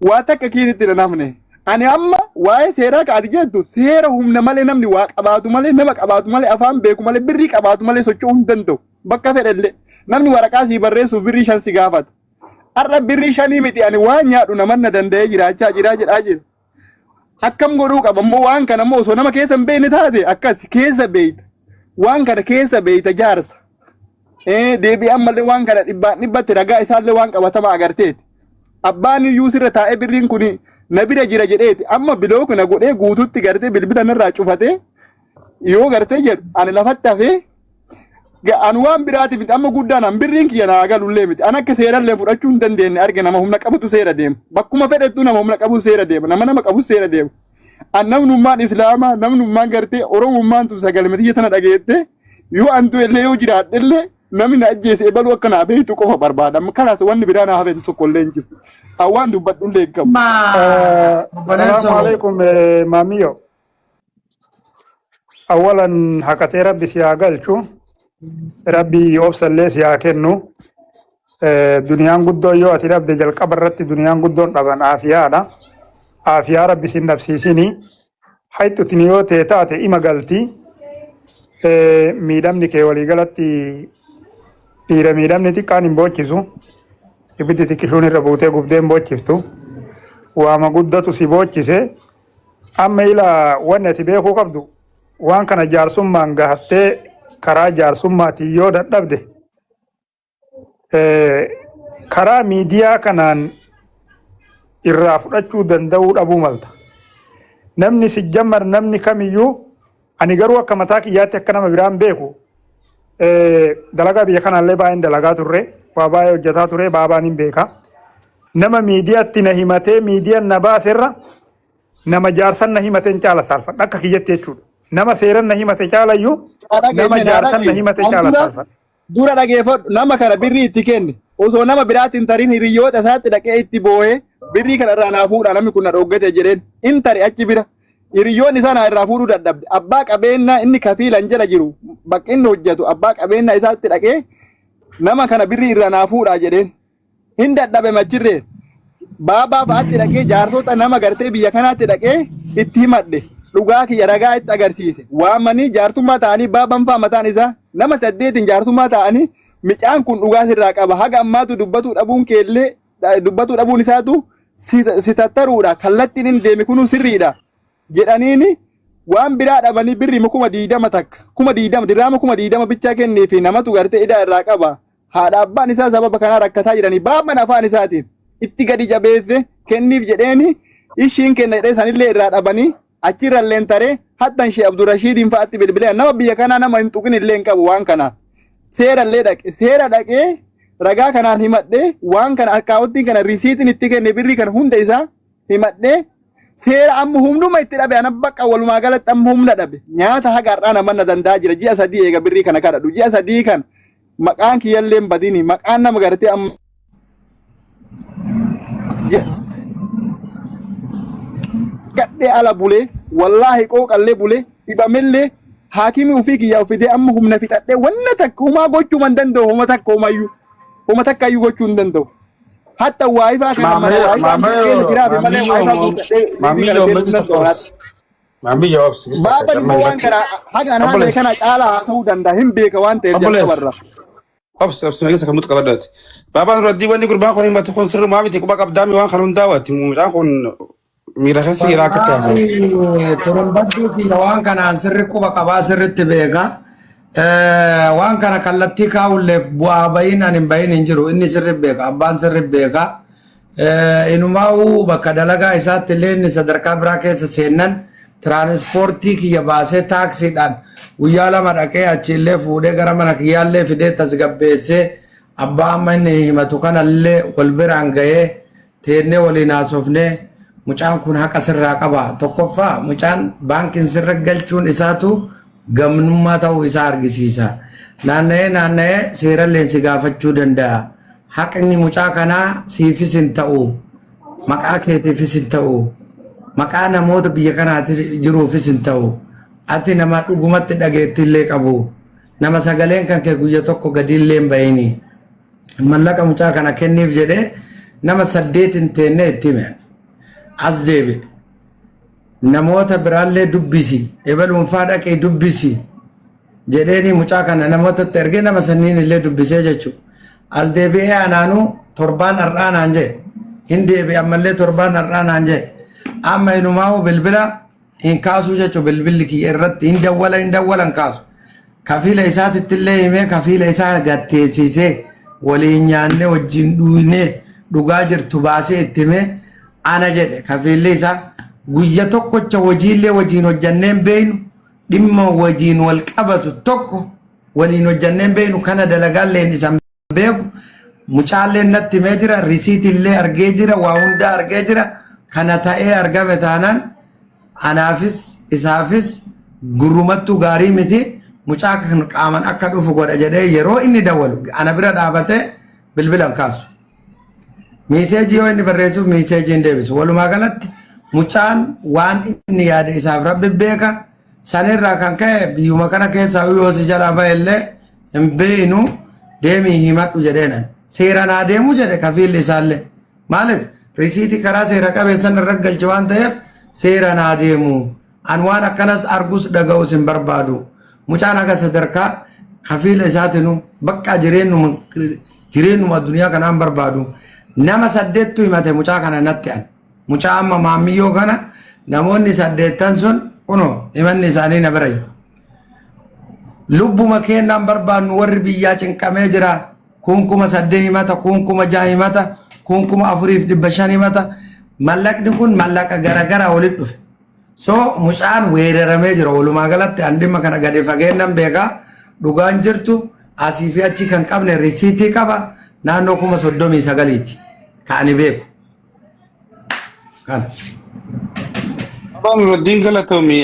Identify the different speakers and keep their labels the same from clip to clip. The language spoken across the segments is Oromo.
Speaker 1: واتك كيني تلا نمني أنا أما واي سيرك أرجعتو سيرهم نمالي نمني واق أبادو مالي نمك أبادو مالي أفهم بيكو مالي بريك أبادو مالي سوتشون دندو بكا فدل نمني ورقاسي بريسو بريشان سيغافت الرب بريشاني متي أنا وان يادو نمنا دندي جراجة أجل أكم غروك أبمو وان كان مو سو نما كيسا بيني تاتي أكاس كيسا بيت وان كان كيسا بيت جارس deebi ammallee waan kana dhibbatti ragaa isaallee waan qabatama agarteeti abbaan yuusirra taa'ee birriin kun na bira jira jedheeti amma biloo kana godhee guututti gartee bilbila narraa cufatee yoo gartee jedhu ani lafatti hafee an waan biraatiif amma guddaan an birriin kiyya naa galullee miti an akka seerallee fudhachuu hin dandeenye arge nama humna qabutu seera deema bakkuma fedhettu nama humna qabu seera deema nama qabu seera deema an namnummaan islaamaa namnummaan gartee oromummaan tu sagalmetiyya tana dhageette yoo antu illee yoo jiraadhellee namni ajjeese ebalu akkana beetu qofa barbaadam kalaas wanni biraan hafen tokkollee hin jiru awwaan dubbadhullee qabu
Speaker 2: assalamu alaykum mamiyo awalan hakatee rabbi siyaa galchu rabbi obsallee siyaa kennu duniyaan guddoo yoo ati dhabde jalqaba irratti duniyaan guddoon dhaban aafiyaadha aafiyaa rabbi sin dhabsiisini hayxutin yoo tee taate ima galti miidhamni kee waliigalatti dhiira miidhamni xiqqaan hin boochisu ibiddi xiqqishuun irra buutee gubdeen boochiftu waama guddatu si boochise amma ila wanni ati beekuu qabdu waan kana jaarsummaan gahattee karaa jaarsummaati yoo dadhabde karaa miidiyaa kanaan irraa fudhachuu danda'uu dhabuu malta namni si jammar namni kamiyyuu ani garuu akka mataa kiyyaatti akka nama biraan beeku dalagaa biyya kanallee baay'een dalagaa turre waa baay'ee hojjetaa ture baabaan hin beeka nama miidiyaatti na himatee miidiyaan na baaserra nama jaarsan na himateen caala saalfadha akka kiyyatti jechuudha nama seeran na himate caalayyuu nama jaarsan na himate caala saalfadha
Speaker 1: dura dhageeffadhu nama kana birrii itti kenne osoo nama biraatiin tarin hiriyoota isaatti dhaqee itti boo'ee birrii kana irraa naa fuudha namni kun na dhoggate jedheen in tari achi bira hiriyoon isaa na irraa fuudhuu dadhabde abbaa qabeenyaa inni kafiilan jala jiru bakka inni hojjetu abbaa qabeenyaa isaatti dhaqee nama kana birrii irraa naa fuudhaa jedheen hin dadhabe machirree baabaa fa'aatti dhaqee jaarsota nama gartee biyya kanaatti dhaqee itti himadhe dhugaa kiyya ragaa itti agarsiise waamanii jaartummaa ta'anii baabaan fa'aa mataan isaa nama 8 jaartummaa ta'anii micaan kun dhugaa sirraa qaba haga ammaatu dubbatuu dhabuun keellee dubbatuu dhabuun isaatu si tattaruudha kallattiin inni deeme kunuu sirriidha jedhaniini waan biraa dhabanii birri 20 takka 20 dirhama 20 bichaa kenneefi namatu gartee idaa irraa qaba haadha abbaan isaa sababa kanaa rakkataa jiranii baabban afaan isaatiin itti gadi jabeesse kenniif jedheeni ishiin kenna jedhee sanillee irraa dhabanii achirralleen taree hattan shee Abdurrashiidin fa'aatti bilbilee nama biyya kanaa nama hin tuqin illee hin qabu waan kana seerallee dhaqe seera dhaqee ragaa kanaan himadhee waan kana akkaawuntiin kana risiitiin itti kenne birrii kana hunda isaa himadhee seera amma humnuma itti dhabe ana bakka walumaa galatti amma humna dhabe nyaata haga har'aa namanna danda'a jira ji'a 3 eega birrii kana kadhadhu ji'a 3 kan maqaan kiyyallee badini maqaan nama gartee amma gadhee ala bulee wallaahi qooqallee bulee dhibamillee haakimii ofii kiyyaa ufitee amma humna fixadhee wanna takka humaa gochuu man danda'u homa takka iyyuu gochuu hin danda'u hatta waayifaa kana
Speaker 3: maamii jawaabsi
Speaker 1: baaba waan kana haga naannoo kana caalaa ta'uu danda'a hin beeka waan ta'eef jalqabarra
Speaker 3: obs nagisa kamut qabadati baabaan raddi wanni gurbaan kun himatu kun sirru maamiti quba qabdaami waan kanun daawatti mucaan kun miira keessi ira akka taasise
Speaker 4: torbaddu fi waan kana sirri quba qabaa sirritti beeka waan kana kallattii kaawulleef bu'aa bayin anin bayin hin jiru inni sirri beeka abbaan sirri beeka inumaa'uu bakka dalagaa isaatti illee inni sadarkaa biraa keessa seennan tiraanispoortii kiyya baasee taaksiidhaan guyyaa 2 dhaqee achi illee fuudhee gara mana kiyyaallee fidee tasgabbeessee abbaa amma inni himatu kanallee wal biraan ga'ee teennee waliin haasofnee mucaan kun haqa sirraa qaba tokkoffaa mucaan baankiin sirra galchuun isaatu gamnummaa ta'uu isaa argisiisa naanna'ee seeralleen si gaafachuu danda'a haqni mucaa kanaa siifis hin ta'u maqaa keetiifis hin ta'u maqaa namoota biyya kanaatiif jiruufis hin ta'u ati nama dhugumatti dhageetti illee qabu nama sagaleen kan kee guyya tokko gadi illee hin bayini mallaqa mucaa kana kenniif jedhee nama 8 hin teenne itti hime as deebi namoota biraallee dubbisi ebaluun faadhaqee dubbisi jedheeni mucaa kana namootatti ergee nama sanniin illee dubbisee jechuudha. As deebi'ee anaanuu torbaan har'aa naan jedhe hin deebi ammallee torbaan har'aa naan jedhe amma inumaa'u bilbila hin kaasuu jechuudha bilbilli kiyya irratti hin dawwalan kaasu. Kafiila isaatitti illee himee kafiila isaa gatteessisee waliin nyaannee wajjin dhuunee dhugaa jirtu baasee itti himee ana jedhe kafiilli isaa guyya tokkocha hojiillee wajjin hojjanneen beeynu dhimma wajjin wal qabatu tokko waliin hojjanneen beeynu kana dalagaalleen isan beeku mucaalleen natti himee jira risiitillee argee jira waa hundaa argee jira kana ta'ee argame taanaan anaafis isaafis gurrumattuu gaarii miti. Mucaa kan qaaman akka dhufu godha jedhee yeroo inni dawwalu ana bira dhaabatee bilbilan kaasu. Miiseejii yoo inni barreessuuf miiseejii hin deebisu. Walumaa galatti mucaan waan inni yaade isaaf rabbi beeka. Sanirraa kan ka'e biyyuma kana keessaa yoo si jalaa ba'e illee hin beeynu deemii himadhu jedheenan. Seeraan haa deemu jedhe kafiilli isaallee. Maaliif risiitii karaa seera qabeessan irra galche waan ta'eef seeraan haa deemu. An waan akkanas arguus dhaga'us hin barbaadu. Mucaan akka sadarkaa kafiila isaatinu bakka jireenyuma addunyaa kanaan barbaadu nama 8 himate mucaa kana natti an mucaa amma maammiyyoo kana namoonni 8 sun kuno himanni isaanii na bira lubbuma kennaan barbaadnu warri biyyaa cinqamee jira kun kuma 8 himata kun kuma 6 himata kun kuma 4,500 himata mallaqni kun mallaqa garagara walitti dhufe. So mucaan weeraramee jira walumaa galatti an dhimma kana gadi fageennan beekaa dhugaan jirtu asii fi achi kan qabne risiitii qaba naannoo 39 kaani beeku kana.
Speaker 3: Abaan Nuruddin galatoomii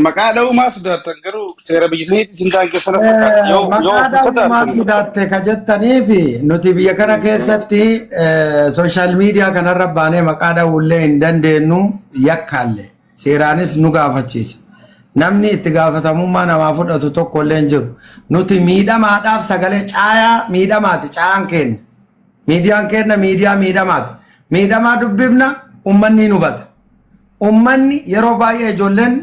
Speaker 3: maqaa dha'uu maa sodaattan garuu seera biyya saniitti isin daangeessana fakkaata.
Speaker 4: Maqaa dha'uu maa sodaatte ka jettanii fi nuti biyya kana keessatti sooshaal miidiyaa kanarra baanee maqaa dha'uullee hin dandeenyu yakkaallee. Seeraanis nu gaafachiisa. Namni itti gaafatamummaa namaa fudhatu tokko illee hin jiru. Nuti miidhamaadhaaf sagalee caayaa miidhamaati caayaan kenna. Miidiyaan kenna miidiyaa miidhamaati. Miidhamaa dubbifna ummanni hubata. Ummanni yeroo baay'ee ijoolleen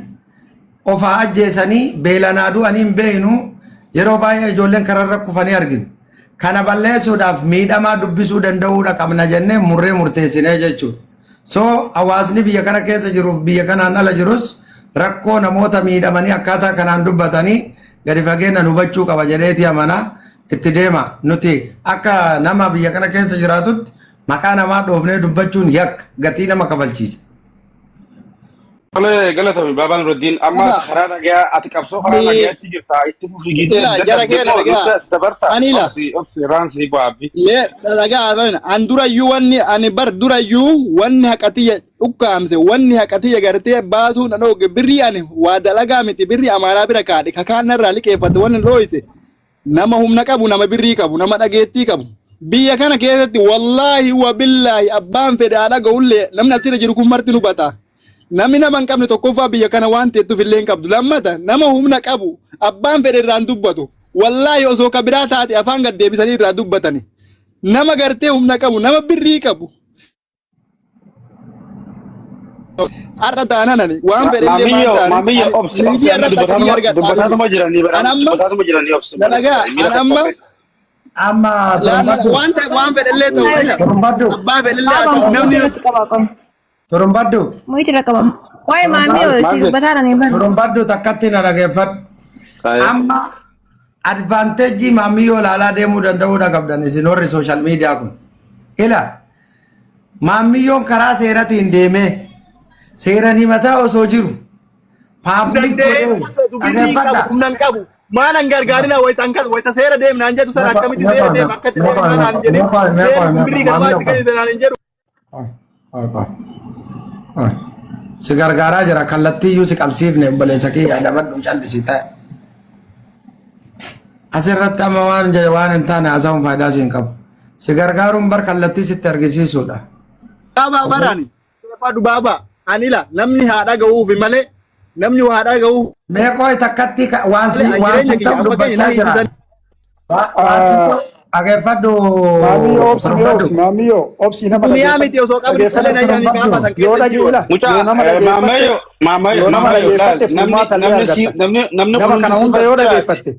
Speaker 4: ofaa ajjeesanii beelanaa du'anii hin beeknu yeroo baay'ee ijoolleen kararra kufanii arginu. Kana balleessuudhaaf miidhamaa dubbisuu danda'uudha qabna jennee murree murteessinee jechuudha. So hawaasni biyya kana keessa jiruuf biyya kanaan ala jirus rakkoo namoota miidhamanii akkaataa kanaan dubbatanii gadi fageennan hubachuu qaba jedheeti amanaa itti deema. Nuti akka nama biyya kana keessa jiraatutti maqaa namaa dhoofnee dubbachuun yakka gatii nama kafalchiisa.
Speaker 3: Kale galatoomii Baabaa Nuruddin amma karaa nagaa ati qabsoo karaa nagaatti jirta itti fufii gidduu
Speaker 1: jara kee
Speaker 3: dabarsa.
Speaker 1: Anila
Speaker 3: Raansi bu'aabbi.
Speaker 1: lee dhagaa an durayyuu wanni ani bar durayyuu wanni haqatiyya dhukkaamse wanni haqatiyya gartee baasuu na dhooge birrii ani waa dalagaa miti birrii amaanaa bira kaadhe kakaanarraa liqeeffate wanni dhooyte nama humna qabu nama birrii qabu nama dhageettii qabu. Biyya kana keessatti wallaahi wa billaahi abbaan fedhe haadha ga'ullee namni asirra jiru kun marti nu bata. Namni nama hin qabne tokkoffaa biyya kana waan teettuuf illee hin qabdu. Lammata nama humna qabu abbaan fedhe irraan dubbatu. Wallaahi osoo ka biraa taate afaan gad deebisanii irraa dubbatani. Nama gartee humna qabu nama birrii qabu. Har'a taananani waan fedhe illee waan
Speaker 3: maamiyya obsi dubbatatuma jiranii obsi.
Speaker 4: Amma
Speaker 1: waan fedhe illee ta'u abbaa fedhe illee namni
Speaker 4: Turumbaddu.
Speaker 5: Muitu rakabam. Wai mami si bataran ni bar.
Speaker 4: Turumbaddu takkatti na dhageeffadhu. Amma advanteejii maamiyyoo laalaa deemuu danda'uudha qabdan isin warri sooshaal miidiyaa kun. Ila maamiyyoon karaa seeratiin deemee seeran himataa osoo jiru. Paablik
Speaker 1: dhageeffadha. Humnan qabu. Maalan gargaarina wayita seera deemnaan jedhu sana akkamitti seera deem akkatti seera naan jedhe. Seera birrii galmaatti kan naan jedhu.
Speaker 4: Si gargaaraa jira kallattiiyyuu si qabsiifne obboleessa kee yaadamadhu callisii ta'e. Asirratti amma waan hin taane haasa'uun faayidaa si hin qabu. Si gargaaruun bar kallattii sitti argisiisuudha.
Speaker 1: Baabaa barani. Baabaa anila namni haadha ga'uufi malee namni haadha ga'uuf.
Speaker 4: Meeqoo takkatti waan ta'u dubbachaa jira. Dhaggeeffadhu.
Speaker 2: Maamiyyoo obsi mee obsi maamiyyoo obsi nama
Speaker 1: Duniyaa miti osoo qabni kalee na jiranii gaafa san
Speaker 2: yoo
Speaker 1: keessa jiru.
Speaker 2: dhageela
Speaker 3: Mucaa
Speaker 2: yoo nama dhageeffatte
Speaker 3: maamayo
Speaker 2: nama dhageeffatte furmaata illee argatta. Nama kana hunda yoo dhageeffatte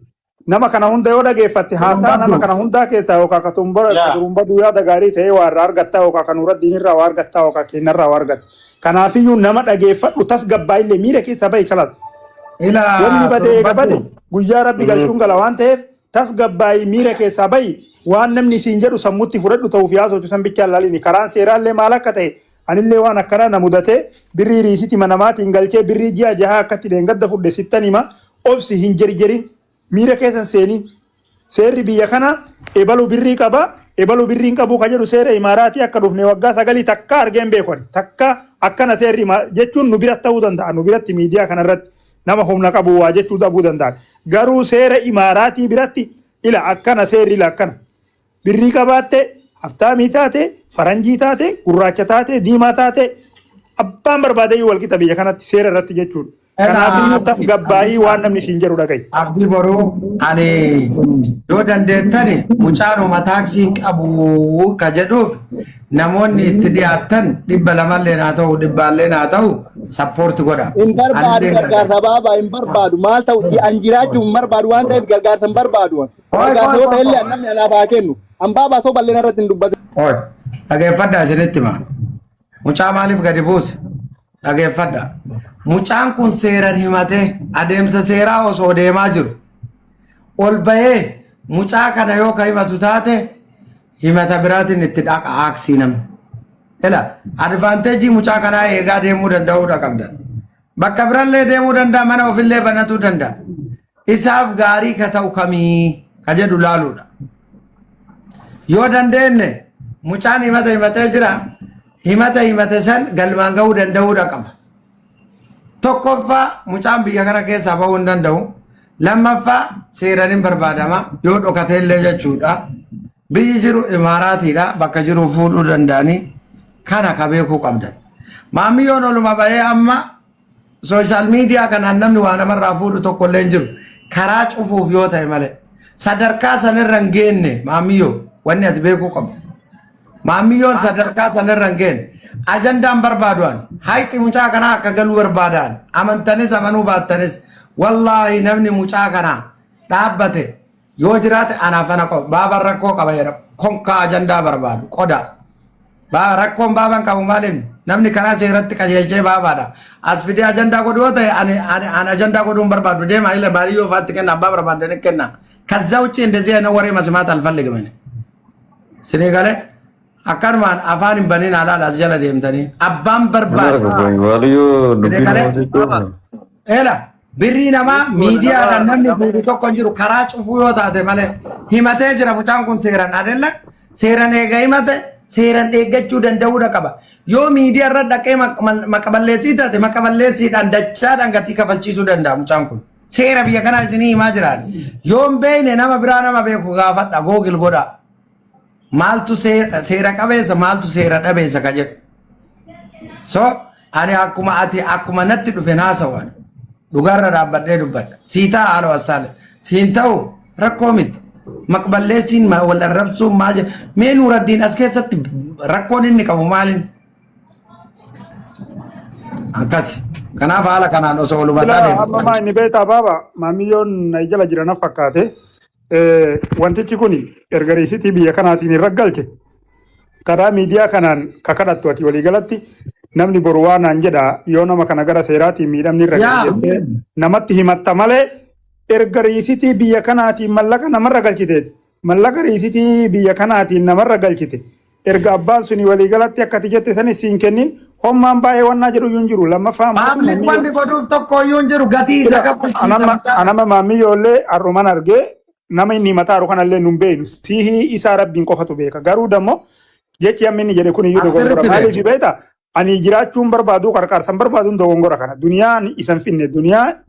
Speaker 2: nama kana hunda yoo dhageeffatte haasaa nama kana hundaa keessaa yookaan ka turumba duuyaa gaarii ta'ee waa irraa argatta yookaan kan urra diinirraa waa argatta yookaan kennarraa waa argatta. Kanaafiyyuu nama dhageeffadhu tasgabbaa illee miira keessa bahi kalas. Wanni badee gabade guyyaa rabbi galchuun gala waan ta'eef tasgabbaa miira keessaa bahi waan namni siin jedhu sammuutti fudhadhu ta'uuf yaasootu san bichaan laalini karaan seeraallee maal akka ta'e anillee waan akkana na mudatee birrii riisiti manamaatiin galchee birrii ji'a jahaa akkatti deengadda fudhe sittan hima obsi hin jerjerin miira keessan seenin seerri biyya kana ebalu birrii qaba ebalu birriin qabu ka jedhu seera imaaraatii akka dhufne waggaa 9 takka argeen beekon takka akkana seerri jechuun nu biratti ta'uu danda'a nu biratti miidiyaa kanarratti nama humna qabu waa jechuu dhabuu danda'a garuu seera imaaraatii biratti ila akkana seerri ila akkana birrii qabaatte haftaamii taate faranjii taate gurraacha taate diimaa taate abbaan barbaadee wal qixa biyya kanatti seera irratti jechuudha. Kanaafuu tasgabbaa'ii waan namni siin jedhu dhaga'i.
Speaker 4: Abdii boruu ani yoo dandeettani mucaanuma taaksiin qabu ka jedhuuf namoonni itti dhiyaatan 200 haa ta'u 100 haa ta'u sappoorti godha.
Speaker 1: Hin barbaadu gargaarsa baabaa hin barbaadu maal ta'u an jiraachuu hin barbaadu waan ta'eef gargaarsa hin barbaadu. Gargaarsa yoo ta'e illee namni anaaf haa kennu. An baabaa soo bal'ina irratti hin dubbatu.
Speaker 4: Dhageeffadhaa isinitti maa. Mucaa maaliif gadi buuse? Dhageeffadhaa. Mucaan kun seeran himatee adeemsa seeraa osoo deemaa jiru. Ol bahee mucaa kana yoo ka himatu taate himata biraatiin itti dhaqa aaksii namni. Ela advaanteejii mucaa kanaa eegaa deemuu danda'uudha qabdan. Bakka birallee deemuu danda'a mana ofillee banatuu danda'a. Isaaf gaarii ka ta'u kamii ka jedhu laaluudha. Yoo dandeenye mucaan himata himatee jira himate san galmaan ga'uu danda'uudha qaba. Tokkoffaa mucaan biyya kana keessaa bahuu hin danda'u. Lammaffaa seeraan hin barbaadama yoo dhokatee illee jechuudha. Biyyi jiru imaaraatiidha bakka jiru fuudhuu danda'anii kana ka beekuu qabdan. Maamiyyoon oluma bahee amma sooshaal miidiyaa kanaan namni waa namarraa fuudhu tokko illee hin jiru. Karaa cufuuf yoo ta'e malee sadarkaa sanirra hin geenne maamiyyoo wanni ati beekuu qabdu. Maamiyyoon sadarkaa sanirra hin geenne. Ajandaan barbaaduan hayti mucaa kana akka galuu barbaadan amantanis amanuu baattanis wallaahi namni mucaa kana dhaabbate yoo jiraate anaaf ana qofa baabaan rakkoo qaba jedha konkaa ajandaa barbaadu qoda rakkoon baabaan qabu maalin namni karaa seeratti qajeelchee baabaadha as fidee ajandaa godhu yoo ta'e ani ajandaa godhuun barbaadu deema ila baadiyyoo faatti kenna abbaa barbaadanii kenna kaza ውጪ እንደዚህ አይነት ወሬ መስማት አልፈልግም እኔ ስኔጋለ akkanumaan afaan hin baniin alaal as jala deemtanii abbaan barbaadu. Eela birrii namaa miidiyaadhaan namni fuudhu tokko jiru karaa cufuu yoo taate malee himatee jira mucaan kun seeran adeella seeran eega himate seeran eeggachuu danda'uudha qaba. Yoo miidiyaa irra dhaqee maqaballeessii taate maqaballeessiidhaan dachaadhaan gatii kafalchiisuu danda'a mucaan kun. Seera biyya kanaa isinii himaa jiraan. Yoo hin beekne nama biraa nama beeku gaafadha googil godha. Maaltu seera qabeessa maaltu seera dhabeessa ka jedhu. So ani akkuma natti dhufe naasawaan dhugaarra dhaabbadhee dubbadha. Siitaa haala wasaale siin ta'u rakkoo miti. Maqballeessiin wal arrabsuun maal jedhu mee Nuuraddiin as keessatti rakkoon inni qabu maalin akkasi. Kanaaf haala kanaan osoo walumataa deemu.
Speaker 2: Amma inni beektaa baaba maamiyyoon na jala jira na fakkaate. Wantichi kun ergariisitii biyya kanaatiin hin raggalche karaa miidiyaa kanaan kakadhattu ati waliigalatti namni boru waanaan jedha yoo nama kana gara seeraatiin miidhamni irra galchite namatti himatta malee ergariisitii biyya kanaatiin mallaqa namarra galchiteeti mallaqa riisitii biyya kanaatiin namarra galchite erga abbaan suni waliigalatti akkati jette sanis siin kennin hommaan baay'ee wannaa jedhu yuun jiru lammaffaa
Speaker 4: maamli wanni godhuuf tokko yuun jiru gatii isa kaffalchiisa
Speaker 2: anama maamiyyoollee har'uman argee nama inni mataaru kanallee nun beenu sihi isaa rabbiin qofatu beeka garuu dammo jechi amma inni jedhe kun iyyuu dogongora maaliif beeta ani jiraachuun barbaadu qarqaarsan barbaaduun dogongora kana duniyaan isan finne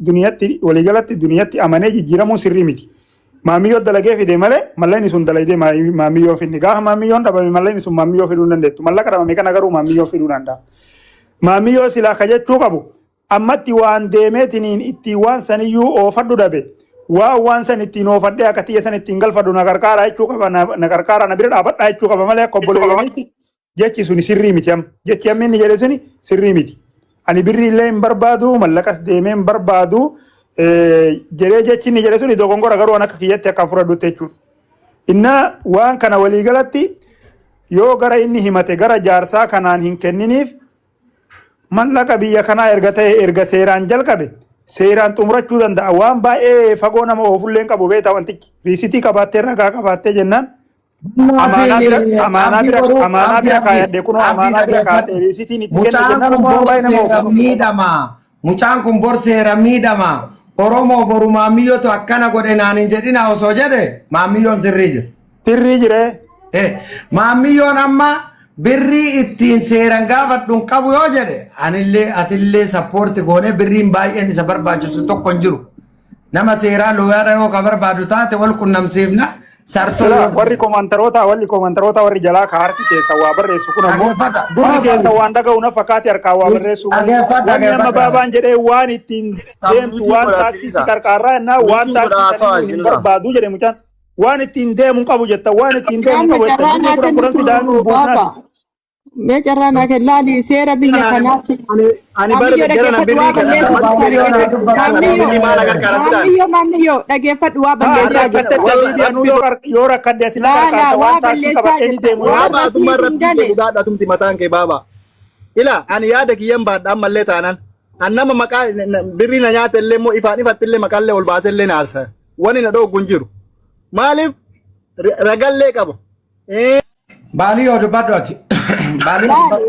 Speaker 2: duniyatti waliigalatti duniyatti amanee jijjiiramuun sirrii miti maamiyyoo dalagee fide malee mallayni sun dalagee maamiyyoo finne gaafa maamiyyoon dhabame mallayni sun maamiyyoo fiduu dandeettu mallaqa dhabame kana garuu maamiyyoo fiduu danda'a maamiyyoo silaa ka jechuu qabu ammatti waan deemeetiniin itti waan saniyyuu oofadhu dhabe waan san ittiin oofadhee akka xiyya san ittiin galfadhu na gargaara jechuu qaba na gargaara na bira dhaabadhaa jechuu qaba malee akka obboleeyyiitti jechi suni sirrii miti amma jechi amma inni jedhe suni sirrii miti ani birrii illee hin barbaadu mallaqas deemee hin barbaadu jedhee jechi inni jedhe suni dogongora garuu akka kiyyatti akka fudhadhutti jechuudha. Inna waan kana waliigalatti yoo gara inni himate gara jaarsaa kanaan hin kenniniif mallaqa biyya kanaa erga ta'e erga seeraan jalqabe seeraan xumurachuu danda'a waan baay'ee fagoo nama oofulleen qabu beeta wantichi riisitii qabaattee ragaa qabaattee jennaan amaanaa bira kaayadhe kunoo amaanaa bira kaayadhe riisitiin itti kenne jennaan waan baay'ee nama oofu.
Speaker 4: Mucaan kun bor seera miidhama Oromoo boru maamiyyotu akkana godhe naan hin jedhina osoo jedhe maamiyyoon sirrii jira.
Speaker 2: Sirrii jire.
Speaker 4: Maamiyyoon amma birrii ittiin seeran gaafadhuun qabu yoo jedhe anillee atillee sappoorti goone birriin baay'een isa barbaachisu tokko hin jiru. Nama seeraa looyaara yoo ka barbaadu taate wal qunnamsiifna sartoo.
Speaker 2: Warri komantaroota warri jalaa ka harki keessa waa barreessu kun ammoo durri keessa waan dhaga'u na fakkaate harkaa waa barreessu. Wanni amma baabaan jedhee waan ittiin deemtu waan taaksii si qarqaarraa jennaa waan taaksii hin barbaadu jedhe mucaan. Waan ittiin deemu qabu jetta waan ittiin deemu qabu jetta inni kudhan fidaan buunaati.
Speaker 5: Mee carraa naa kennaali seera biyya kanaatti.
Speaker 1: Ani bara gara birrii
Speaker 5: maammiyyoo dhageeffadhu waa balleessaa
Speaker 2: jira. Yoo rakkadde ati na qarqaarta waan taaksii qabattee ni deemu.
Speaker 1: Waa baasummaa rabbii gudaadha tumti mataan kee baaba. Ila ani yaada kiyyan baadha ammallee taanan. An nama maqaa birrii na nyaata illee immoo ifaan ifatti illee maqaallee ol baasee illee naasa. Wani na dhoogu hin jiru. Maaliif ragallee qaba.
Speaker 4: Baalii yoo dubbadhu ati.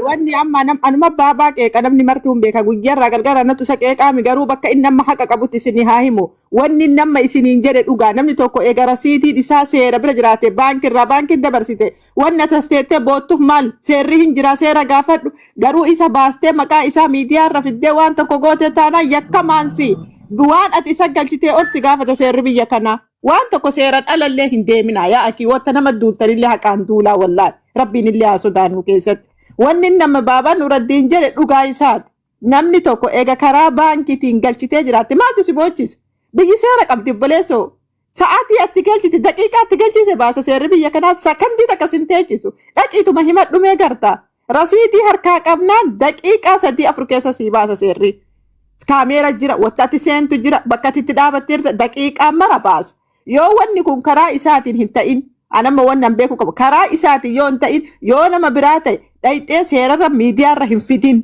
Speaker 5: Wanni amma anuma baabaa qeeqa namni martuun beeka guyyarraa galgala natu isa qeeqaami garuu bakka inni amma haqa qabutti isinii haa himu. Wanni nama isiniin jedhe dhugaa namni tokko eega rasiitiin isaa seera bira jiraate baankiirraa baankiin dabarsite wanni atasteettee boottuuf maal seerri hin jira seera gaafadhu garuu isa baastee maqaa isaa miidiyaarra fiddee waan tokko goote taanaan yakka maansi waan ati isa galchitee orsi gaafata seerri biyya kanaa. Waan tokko seeraan alallee hin deemina yaa akii wanta nama duultanillee haqaan duulaa wallaahi rabbiin illee haa sodaannu keessatti wanni nama baabaan nuraddiin jedhe dhugaa isaati namni tokko eega karaa baankiitiin galchitee jiraatte maaltu si boochisa biyyi seera qabdi obboleessoo sa'aatii atti galchite daqiiqaa atti galchite baasa seerri biyya kanaa sakandii takka sin teechisu dhaqiituma himadhumee gartaa rasiitii harkaa qabnaan daqiiqaa 3-4 keessa sii baasa seerri kaameera jira wattaatti seentu jira bakka itti dhaabatteerta daqiiqaa mara baasa. Yoo wanni kun karaa isaatiin hin ta'in anamma wannan beeku qaba karaa isaatiin yoo hin ta'in yoo nama biraa ta'e dhayxee seerarra miidiyaarra hin fidin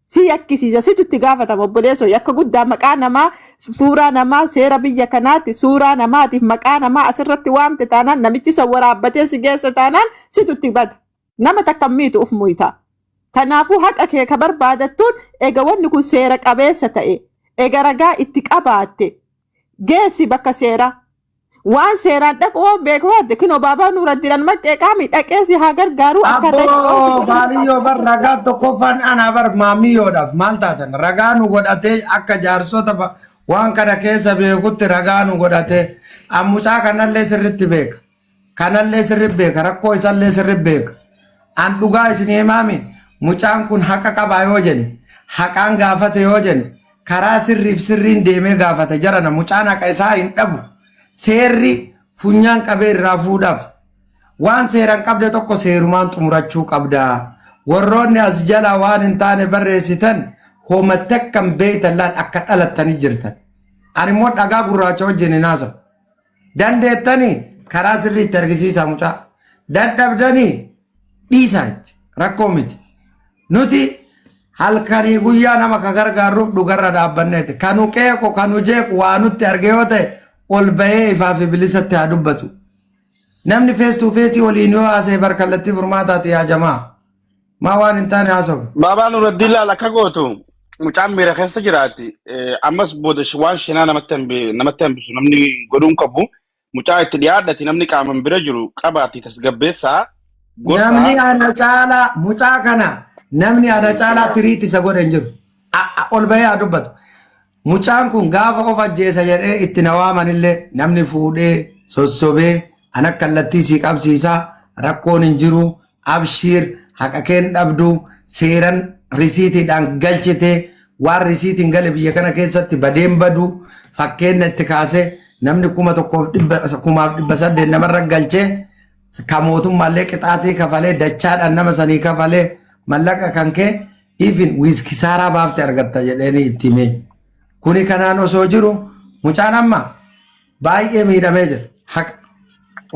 Speaker 5: si yakkisiisa situtti gaafatama obboleessoo yakka guddaa maqaa namaa suuraa namaa seera biyya kanaatti suuraa namaatiif maqaa namaa asirratti waamte taanaan namichi isa waraabbatee si geessa taanaan situtti bada nama takka miitu uf muyta. Kanaafuu haqa kee ka barbaadattuun eega wanni kun seera qabeessa ta'e eega ragaa itti qabaatte geessi bakka seeraa. Waan seeraan dhaquu beeku waadde kinoo baabaa nuuraddiidhaan maqee qaami dhaqeessi haa gargaaru akka ta'e.
Speaker 4: Baaliyyoo bar ragaa tokkoffaan ana bar maamiyyoodhaaf maal taatan ragaa nu godhatee akka jaarsota waan kana keessa beekutti ragaa nu godhatee ammucaa kanallee sirritti beeka. Kanallee sirritti beeka rakkoo isallee sirritti beeka. An dhugaa isinii himaami mucaan kun haqa qabaa yoo jenne haqaan gaafate yoo jenne karaa sirriif sirriin deemee gaafate jarana mucaan haqa isaa hin dhabu. Seerri funyaan qabee irraa fuudhaaf waan seeran qabde tokko seerumaan xumurachuu qabda. Warroonni as jala waan hin taane barreessitan hoomatti akkam beeytallaan akka dhalattanii jirtan. Ani immoo dhagaa gurraacha wajjin hin haasa'u. Dandeettanii karaa sirriitti argisiisaa mucaa. Dadhabdanii dhiisaa rakkoo miti. Nuti halkanii guyyaa nama ka gargaaruuf dhugarra dhaabbanneeti. Kanu qeequ kanu jeequ waa nutti arge yoo ta'e ol bahee ifaa fi bilisatti haa dubbatu. Namni fees tuu feesii waliin yoo haasee barkallattii furmaataati yaa jamaa. Maa waan hin taane haasa'u.
Speaker 3: Baabaa Nuraddiin laala akka gootu mucaan miira keessa jiraatti ammas booda waan shinaa namatti hambisu namni godhuun qabu mucaa itti dhiyaadhati namni qaaman bira jiru qabaati tasgabbeessaa.
Speaker 4: Namni ana caalaa mucaa kana namni ana caalaa tiriitti isa godhan jiru. Ol bahee haa dubbatu. Mucaan kun gaafa of ajjeesa jedhee itti na waamanillee namni fuudhee sossobee ana kallattii si qabsiisaa rakkoon hin jiru abshiir haqa keen dhabdu seeran risiitiidhaan galchite waan risiitiin gale biyya kana keessatti badeen badu fakkeenya itti kaase namni 1,100 namarra galchee ka mootummaallee qixaatii kafalee dachaadhaan nama sanii kafalee mallaqa kan kee even wiskisaaraa baafte argatta jedheeni itti himee kuni kanaan osoo jiru mucaan amma baay'ee miidhamee jira haqa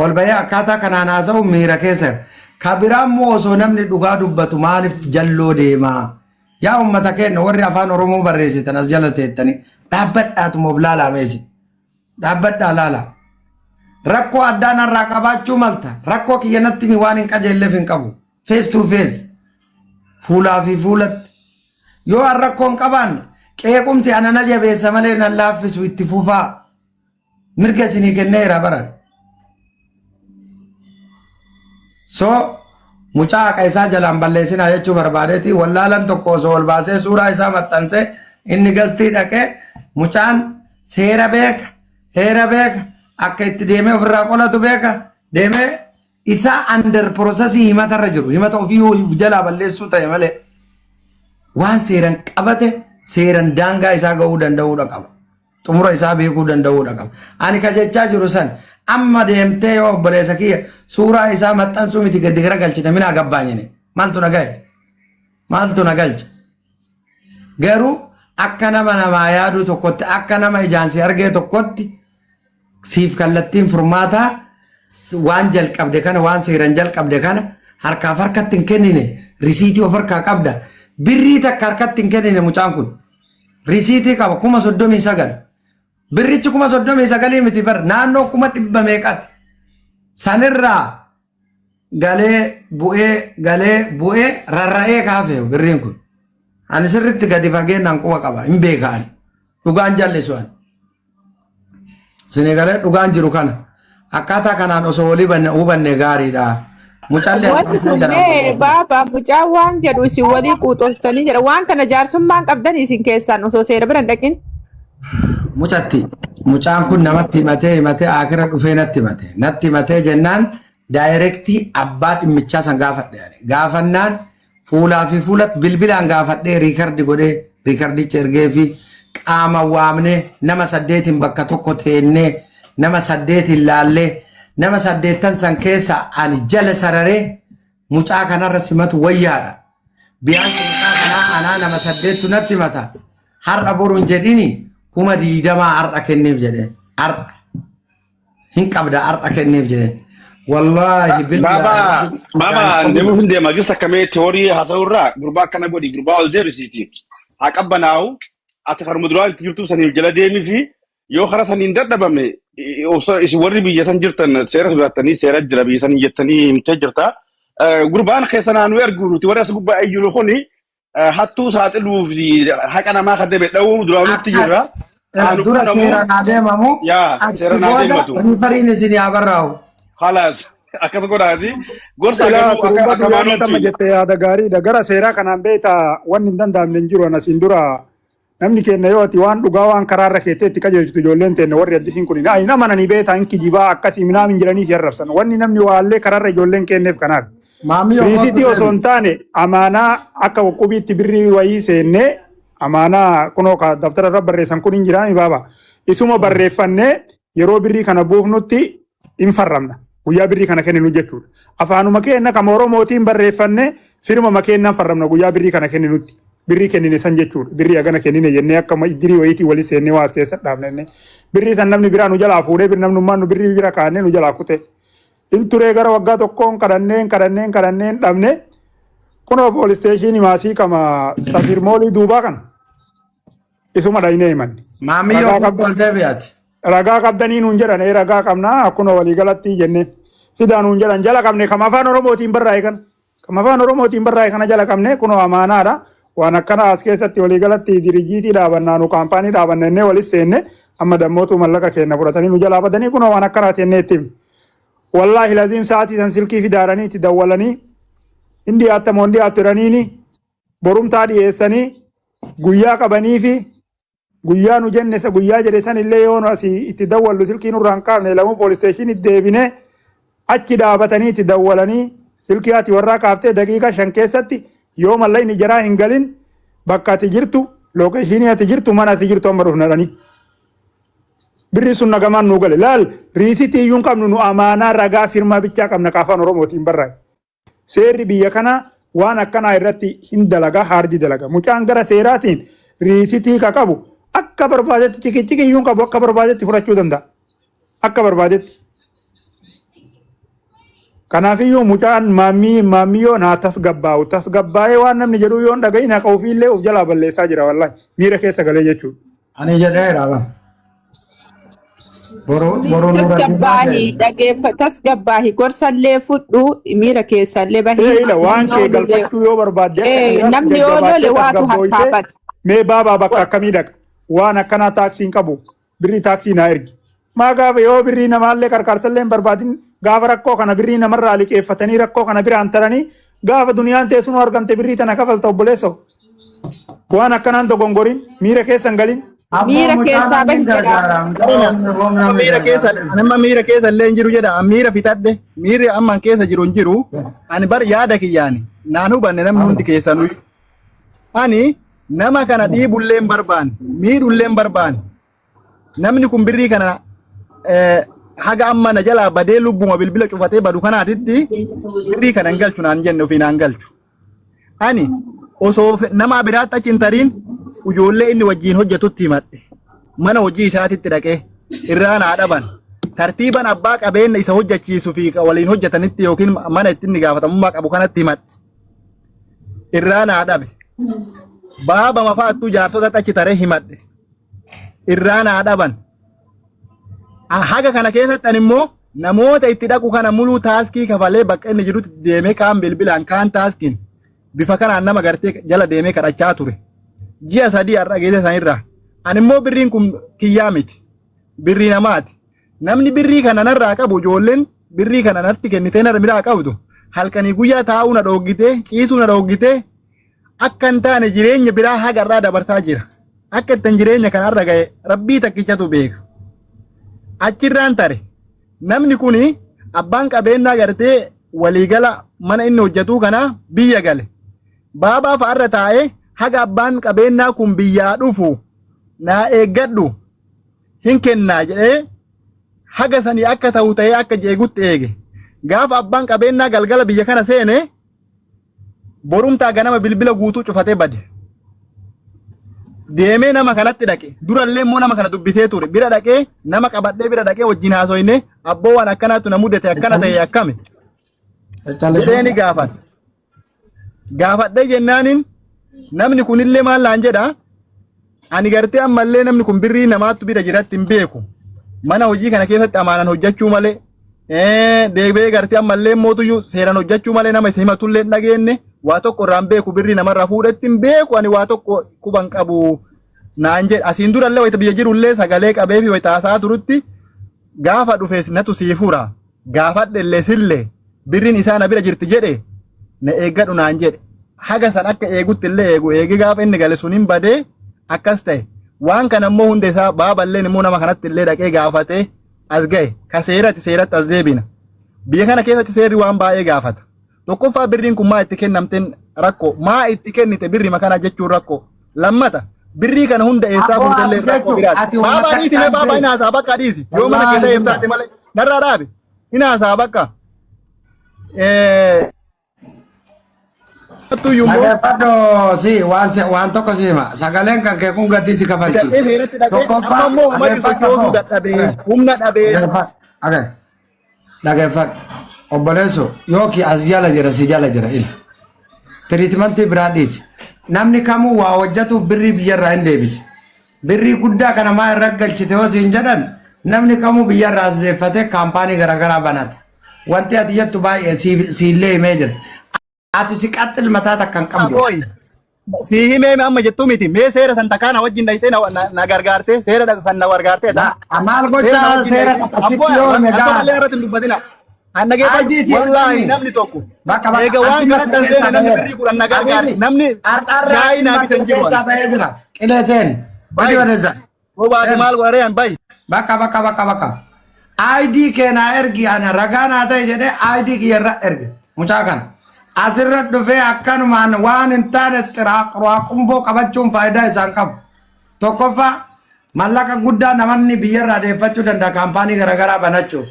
Speaker 4: ol bahee akkaataa kanaan haasa'u miira keessa ka biraan moo osoo namni dhugaa dubbatu maaliif jalloo deemaa yaa ummata keenya warri afaan oromoo barreessitan as jala teettanii dhaabbadhaatuma of laalameesi dhaabbadhaa laala rakkoo addaan irraa qabaachuu malta rakkoo kiyyanatti mi waan hin qajeelleef hin qabu face to face fuulaa fi fuulatti yoo an rakkoo hin qabaanne qeequmsi anana jabeessa malee nan laaffisu itti fufaa mirga isinii kenneera bara so mucaa haqa isaa jalaan balleessinaa jechuu barbaadeeti wallaalan tokko osoo ol baasee suuraa isaa maxxansee inni gastii dhaqee mucaan seera beeka heera beeka akka itti deemee ofirraa qolatu beeka deemee isaa under processii himatarra jiru himata ofii jalaa balleessuu ta'e malee waan seeran qabate seeran daangaa isaa ga'uu danda'uudha qaba xumura isaa beekuu danda'uudha qaba ani ka jechaa jiru san amma deemtee yoo obboleessa kiyya suuraa isaa maxxansuu miti gadi gara galchite mina gabbaanyine maaltu na galcha garuu akka nama namaa yaaduu tokkotti akka nama ijaansi argee tokkotti siif kallattiin furmaataa waan jalqabde kana waan seeran jalqabde kana harkaaf harkatti hin kennine risiitii of harkaa qabda birrii takka harkatti hin kennine mucaan kun risiitii qaba 39 birrichi 39 miti bar naannoo 100 meeqaati sanirraa galee bu'ee rarra'ee kaafee birriin kun ani sirritti gadi fageenyaan quba qaba hin beekaan dhugaan jallisu ani Senegalee dhugaan jiru kana akkaataa kanaan osoo walii hubanne gaariidha.
Speaker 5: Wanti baaba mucaa waan jedhu isin walii quuxoftanii jedha waan kana jaarsummaan qabdan isin keessaan osoo seera bira hin dhaqin.
Speaker 4: Mucatti mucaan kun namatti himatee akira dhufee natti himatee jennaan daayirektii abbaa dhimmichaa san gaafadhe gaafannaan fuulaa fi fuulatti bilbilaan gaafadhee riikardi godhee riikardicha ergee fi qaama waamnee nama 8 bakka tokko teennee nama 8 laallee nama 8 san keessa ani jala sararee mucaa kanarra simatu wayyaadha biyaan mucaa kanaa anaa nama 8 natti himata har'a boruun jedhini 20 har'a kenneef jedhe har'a hin qabda har'a kenneef jedhe wallahi billahi
Speaker 3: baba ndemu finde magista kame teori hasaurra gurba kana godi gurba ol derisiti haqabanaau atakar mudral jirtu sani jala demi fi yo kharasan indadabame is warri bi yasan jirtan seras batani seras jirabi yasan yettani imtajirta gurban khaysan anu erguruti waras gubba ayulu khoni hattu saatilu fi haqana ma khadabe dawu mudral tijira
Speaker 4: dura kera nademamu
Speaker 3: ya sera nadematu
Speaker 4: rifarin sini abarraw
Speaker 3: خلاص akkas godhaati gorsa
Speaker 2: akkama jette yaada gaariidha gara seeraa kanaan beekta wanni hin danda'amne hin jiru asiin dura namni kenna yoo ati waan dhugaa waan karaarra keeteetti qajeelchitu ijoolleen teenne warri addisiin kun ani nama nani beekta hin kijibaa akkasii minaam hin jiranii si arrabsan wanni namni waallee karaarra ijoolleen kenneef kanaaf riisitii osoo hin taane amaanaa akka qubiitti birrii wayii seennee amaanaa kunoo ka daftara irra barreessan kun hin jiraami baaba isuma barreeffannee yeroo birrii kana buufnutti hin farramna guyyaa birrii kana kenninu jechuudha. Afaanuma keenya kama Oromootiin barreeffanne firma makeennan farramna guyyaa birrii kana kenninutti. Birrii kennine san jechuudha. Birrii agana kennine jennee akka iddirii wayiitii walis seennee waas keessa dhaabnenne. Birrii san namni biraa nu jalaa fuudhee namnummaan nu birrii bira kaannee nu jalaa kute. In turee gara waggaa tokkoon kadhanneen dhabne kunoo poolis isteeshinii maasii kama safirmoolii duubaa kana isuma dhaynee himanne.
Speaker 4: Maamiyyoo ol deebi'aati.
Speaker 2: Ragaa qabdanii nuun jedhan ragaa qabnaa akkuma waliigalatti jenne fidaa nuun jedhan jala qabne kama afaan Oromootiin barraa'e kana jala qabne kunoo amaanaadha waan akkana as keessatti waliigalatti dirijiitii dhaabannaa nu kaampaanii dhaabannee walis seenne amma dammootu mallaqa keenya fudhatanii nu jalaa badanii kunoo waan akkana jennee itti wallaahi laziim sa'aatii san silkii fidaaranii itti dawwalanii hin dhiyaattamoo hin dhiyaattu jedhaniini borumtaa dhiyeessanii guyyaa qabanii fi guyyaa nu jenne guyyaa jedhe san illee yoo nu asii itti dawwallu silkii nurraa hin qaabne lamuu poolis isteeshinii deebine achi dhaabatanii itti dawwalanii silkii ati warraa kaaftee daqiiqa 5 keessatti yoo mallayni jaraa hin galin bakka ati jirtu lookeeshinii ati jirtu mana ati jirtu amma dhufnadhanii. birri sun nagamaan nu gale laal riisitii iyyuu qabnu nu amaanaa ragaa firmaa bichaa qabna kaafaan oromootiin barraa'e seerri biyya kana waan akkanaa irratti hin dalagaa haardi dalaga mucaan gara seeraatiin riisitii ka qabu akka barbaadetti cikiciki iyyuu qabu akka barbaadetti fudhachuu danda'a akka barbaadetti kanaafiyyuu mucaan maammiyyoo naa tasgabbaa'ee waan namni jedhu yoo dhagahin haqa ofiillee of jalaa balleessaa jira wallahi miira keessa galee jechuudha.
Speaker 4: Ani jedheera bara.
Speaker 5: Tasgabbaahi gorsallee fudhu miira keessallee bahee.
Speaker 2: Ila waan kee galfachuu yoo barbaadde.
Speaker 5: Namni yoo lole waatu harkaafata.
Speaker 2: Mee baabaa bakka akkamii dhaqa waan akkanaa taaksiin qabu birrii taaksii naa ergi. Maa gaafa yoo birrii namaallee qarqaarsallee hin barbaadin gaafa rakkoo kana birrii namarraa liqeeffatanii rakkoo kana biraan taranii gaafa duniyaan teessunoo argamte birrii tana kafalta obboleessa. Waan akkanaan dogongorin miira keessa hin galin.
Speaker 5: Miira keessaa bahee
Speaker 1: nama miira keessa illee hin jiru jedha miira fitadhe miirri amma keessa jiru hin jiru ani bar yaada kiyyaani naan hubanne namni hundi keessanuu ani nama kana dhiibullee hin barbaanne miidhullee hin barbaanne namni kun birrii kana haga amma na jalaa badee lubbuma bilbila cufatee badu kanaatitti birrii kana hin galchu naan jenne ofii naan galchu ani osoo nama biraatti achi hin tariin ijoollee inni wajjiin hojjetutti himadhe mana hojii isaatitti dhaqee irraa naa dhaban tartiiban abbaa qabeenya isa hojjechiisuu fi waliin hojjetanitti yookiin mana itti inni gaafatamummaa qabu kanatti himadhe irraa naa dhabe baaba mafaattuu jaarsota achi taree himadhe irraa naa dhaban haga kana keessatti ani immoo namoota itti dhaqu kana muluu taaskii kafalee bakka inni jirutti deemee kaan bilbilaan kaan taaskiin bifa kanaan nama gartee jala deemee kadhachaa ture. Ji'a 3 har'a geesse sanirraa ani immoo birriin kun kiyyaa miti birrii namaati namni birrii kana narraa qabu ijoolleen birrii kana natti kennitee narra biraa qabdu halkanii guyyaa taa'uu na dhoggitee ciisuu na dhoggitee akka hin taane jireenya biraa haga irraa dabartaa jira akka ittiin jireenya kanarra ga'e rabbii takkichatu beeka achirraan tare namni kun abbaan qabeenyaa gartee waliigala mana inni hojjetuu kana biyya gale baabaa fa'arra taa'ee haga abbaan qabeenyaa kun biyyaa dhufu naa eeggadhu hin kennaa jedhee haga sanii akka ta'u ta'ee akka jeegutti eege gaafa abbaan qabeenyaa galgala biyya kana seene borumtaa ganama bilbila guutuu cufatee bade deemee nama kanatti dhaqe durallee immoo nama kana dubbisee ture bira dhaqee nama qabadhee bira dhaqee wajjin haasoyne abboo waan akkanaatu na mudate akkana ta'e akkame jedheeni gaafadhee jennaaniin namni kunillee maal laan jedha ani gartee ammallee namni kun birrii namaattu bira jiratti hin beeku mana hojii kana keessatti amaanan hojjechuu malee deebee gartee ammallee mootuyyuu seeran hojjechuu malee nama isa himatullee hin dhageenye waa tokko irraan beeku birrii namarraa fuudhetti hin beeku ani waa tokko quban qabu naan jedhe asiin durallee wayita biyya jirullee sagalee qabee fi wayita haasaa turutti gaafa dhufees natu siifura gaafadhe illee sillee birriin isaa na bira jirti jedhe na eeggadhu naan jedhe haga san akka eegutti illee eegu eegi gaafa inni gale suniin badee akkas ta'e waan kana immoo hunda isaa baaballeen immoo nama kanatti illee dhaqee gaafatee as ga'e ka seeratti as deebina biyya kana keessatti seerri waan baay'ee gaafata tokkoffaa birriin kun maa itti kennamteen rakkoo maa itti kennite birri makana jechuun rakkoo lammata birrii kana hunda eessaa fuutellee rakkoo biraati baabaa dhiisi mee baabaa hin haasaa bakka dhiisi yoo mana keessa eebsaate malee narraa dhaabe hin haasaa bakka
Speaker 4: Fado si waan tokko si hima sagaleen kan kee kun gatii si kafalchiisa.
Speaker 1: Humna dhabee.
Speaker 4: Dhageeffadhu obboleessu yookiin as jala jira si jala jira ila. Tiriitimantii biraa dhiisi. Namni kamuu waa hojjetuuf birrii biyyarraa hin deebise. Birrii guddaa kana maa irra galchite yoo siin jedhan namni kamuu biyyarraa as deeffatee kaampaanii garaagaraa banata. Wanti ati jettu baay'ee siillee himee jira. Ati si qaxxil mataa takkan qabdu.
Speaker 1: Si himee amma jettu miti mee seera san takkaana wajjin dhayitee na gargaarte seera san na gargaarte
Speaker 4: maal gochaa seera qaxasitti yoo meegaa
Speaker 1: irratti hin dubbatina annagee wallaahi namni tokko eega waan kana danseene namni birrii kudhan na gargaarte namni gaa'ii naa bitan jiru
Speaker 4: qileeseen badi wadeza
Speaker 1: bobaati maal wareen bayi
Speaker 4: bakka ID keenaa ergi ana ragaa naa ta'e jedhee ID kiyyarra erge mucaa kana asirra dhufee akkanumaan waan hin taane xiraaquroo qumboo qabachuun faayidaa isaan qabu. Tokkoffaa mallaqa guddaa namanni biyyarraa dhiyeeffachuu danda'a kaampaanii garaagaraa banachuuf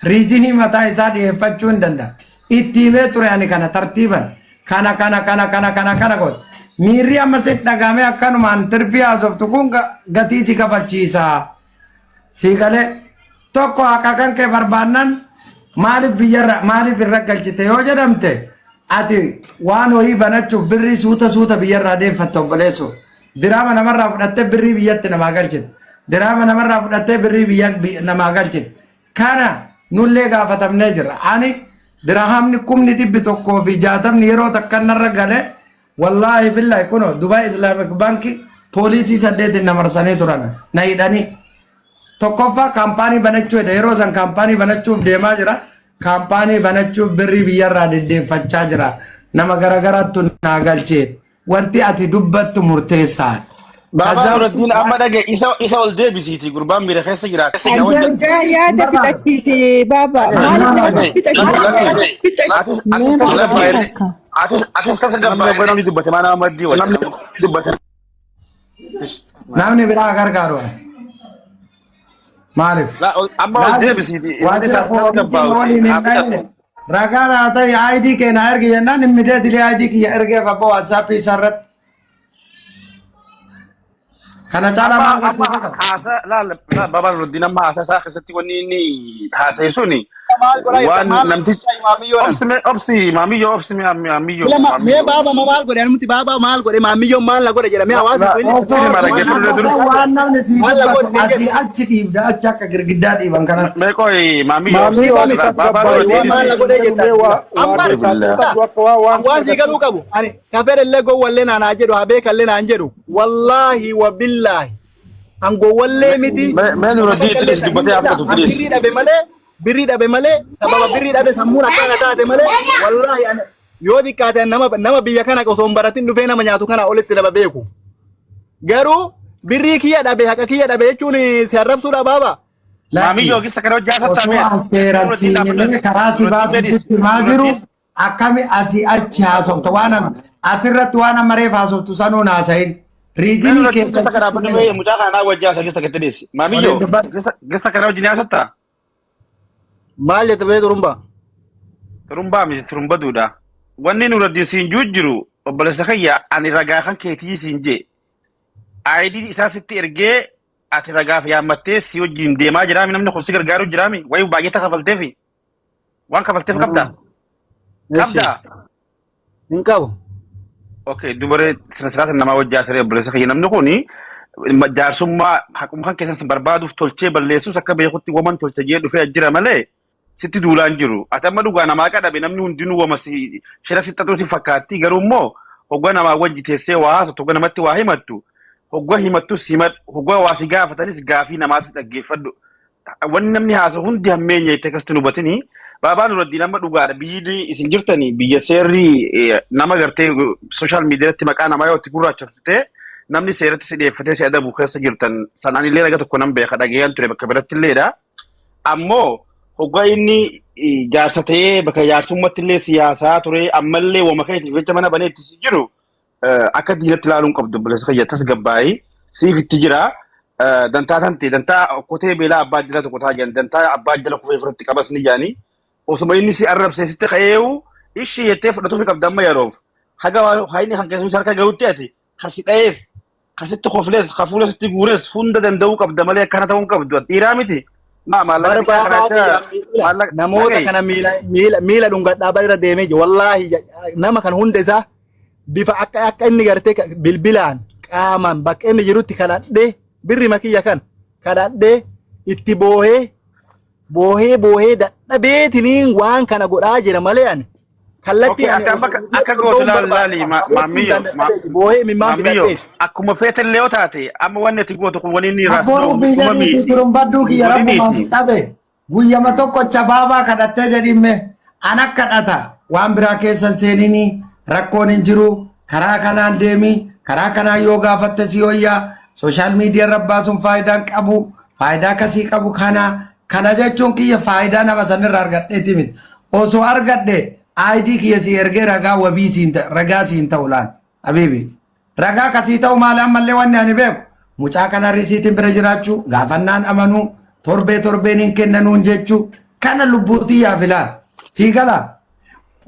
Speaker 4: riizinii mataa isaa dhiyeeffachuu hin danda'a itti himee ture ani kana tartiiban kana godhe miirri amma sitti dhagahame akkanumaan tirfii haasoftu kun gatii si kafalchiisa siigalee tokko haqa kan kee barbaannan maaliif irra galchite yoo jedhamte ati waan horii banachuuf birrii suuta biyyarraa deeffatte obboleessu diraama namarraa fudhattee birrii biyyatti namaa galchite diraama namarraa fudhattee birrii biyya namaa galchite kana nullee gaafatamnee jira ani dirahamni 160 yeroo takka narra gale wallaahi billahi kuno Dubai Islamic Bank poolisii 8 namarsanii turan na hidhanii tokkoffaa kaampaanii banachuu yeroo san kaampaanii banachuuf deemaa jira kaampaanii banachuuf birrii biyyarraa deddeeffachaa jira nama garagaraattu naa galchee wanti ati dubbattu murteessaa
Speaker 3: Baba Nuruddin amma dhage isa ol deebisiiti gurbaan miira keessa jiraata.
Speaker 5: Yaada fixachiiti baba.
Speaker 3: Atis tasa gabbaa namni dubbate maana maddii wal namni dubbate.
Speaker 4: namni biraa gargaaru maaliif
Speaker 3: Amma ol deebisiiti.
Speaker 4: ragaa raata ID keena ergi jennaan immediately ID kiyya ergee babba WhatsApp isarratti kana caalaa maal godhu
Speaker 3: haasa Baba Nuruddin amma haasa isaa keessatti wanni inni haasa'e suni waan namtichi obsi maamiyyoo
Speaker 1: mee baaba maal godhe anumti baaba maal godhe maamiyyoon maal la godhe jedhamee hawaasni
Speaker 4: waan namni si ati achi dhiibda achi akka girgiddaa dhiiban kana
Speaker 3: meeqoy maamiyyoo Baba Nuruddin
Speaker 1: maal la godhe jedhamee hawaasni garuu qabu ani kafeerellee gowwallee naanaa jedhu habeekallee naan jedhu wallaahi wa billaahi angowwallee miti
Speaker 3: mee Nuruddin ittis dubbatee hafatu please
Speaker 1: birrii dhabe malee sababa birrii dhabe sammuun akkana taate malee wallaahi yoo xiqqaate nama biyya kana osoo hin baratin dhufee nama nyaatu kana olitti nama beeku garuu birrii kiyya dhabe haqa kiyya dhabe jechuun si arrabsuudha baaba.
Speaker 3: Maamiyyoo gista kana hojjaa
Speaker 4: seeransiinii karaa si baasu sitti maa jiru akkami asii achi haasofta waan asirratti waan amareef haasoftu sanuun haasa'in riizinii
Speaker 3: gista kana abdumee mucaa kanaa wajjaa gista kettidis maamiyyoo gista kana wajjin haasofta.
Speaker 1: Maal jette bee turumba?
Speaker 3: Turumbaa miti turumba duudha. Wanni Nuruddin siin jiru obboleessa kiyya ani ragaa kan keetii siin jee. ID isaa sitti ergee ati ragaaf yaammattee si wajjin deemaa jiraami namni kun si gargaaru jiraami wayi baay'ata kafalteefi waan kafalteef qabda. Qabda.
Speaker 1: Hin qabu.
Speaker 3: Okay dubaree sirna namaa wajjaa siree obboleessa kiyya namni kuni jaarsummaa haquma kan keessatti barbaaduuf tolchee balleessuus akka beekutti waman tolche jee dhufee jira malee. Sitti duulaan jiru. Ati amma dhugaa namaa qadhabe namni hundinuu wama shira sitti xaxuu si fakkaatti garuu immoo hoggaa namaa wajji teessee waa haasatu hoggaa namatti waa himattu hoggaa himattus himadhu hoggaa waa si gaafatanis gaafii namaatis dhaggeeffadhu. Wanni namni haasa'u hundi hammeenya itti akkasitti nu hubatini. Baabaa Nuruddin amma dhugaadha biyyi isin jirtanii biyya seerri nama gartee sooshaal miidiyaatti maqaa namaa yoo itti gurraachafte namni seeratti si dhiyeeffatee si adabu keessa jirtan sanaan illee naga tokko nan beeka dhagayaan ture bakka biratti illeedha. Ammoo hoggaa inni jaarsa ta'ee bakka jaarsummaatti illee siyaasaa ture ammallee wama kan itti fecha mana banee itti si jiru akka diinatti ilaaluun qabdu obboleessa kiyya tas gabbaayii siif itti jira dantaa tante dantaa kotee beelaa abbaa jala tokko taa jiran dantaa abbaa jala kufee fudhatti qabas ni jaanii osuma inni si arrabsee sitti ka'eewu ishii jettee fudhatuuf qabda amma yeroof haga haini kan keessumis harka gahutti ati kasi dhayees kasitti koflees kafuula sitti guurees hunda danda'uu qabda malee akkana ta'uu qabdu dhiiraa miti.
Speaker 1: Namoota kana miila dhungadhaa bara irra deemee jiru wallaahi nama kan hunda isaa bifa akka inni gartee bilbilaan qaamaan bakka inni jirutti kadhadhee birri makiyya kan kadhadhee itti boohee dadhabeetiniin waan kana godhaa jira malee ani kallattii
Speaker 3: akka gootu laali maamiyyoo akkuma feetallee yoo taate amma wanni ati gootu kun wani inni
Speaker 4: raasuu biyyatti turumbaduu kiyya rabbumaan si dhabe guyyama tokko chabaabaa kadhattee jedhimme ana kadhata waan biraa keessan seenini rakkoon hin jiru karaa kanaan deemi karaa kanaan yoo gaafatte si hoyyaa sooshaal miidiyaa rabbaasuun faayidaan qabu faayidaa kasii qabu kana jechuun kiyya faayidaa nama sanirra argadheeti miti osoo argadhe ID kiyya si ergee ragaa wabii ragaa siin ta'u laan habiibi ragaa kasii ta'u maali ammallee wanni ani beeku mucaa kana risiitiin bira jiraachuu gaafannaan amanuu torbeen hin kennanuun jechuu kana lubbuutii yaa filaan sii gala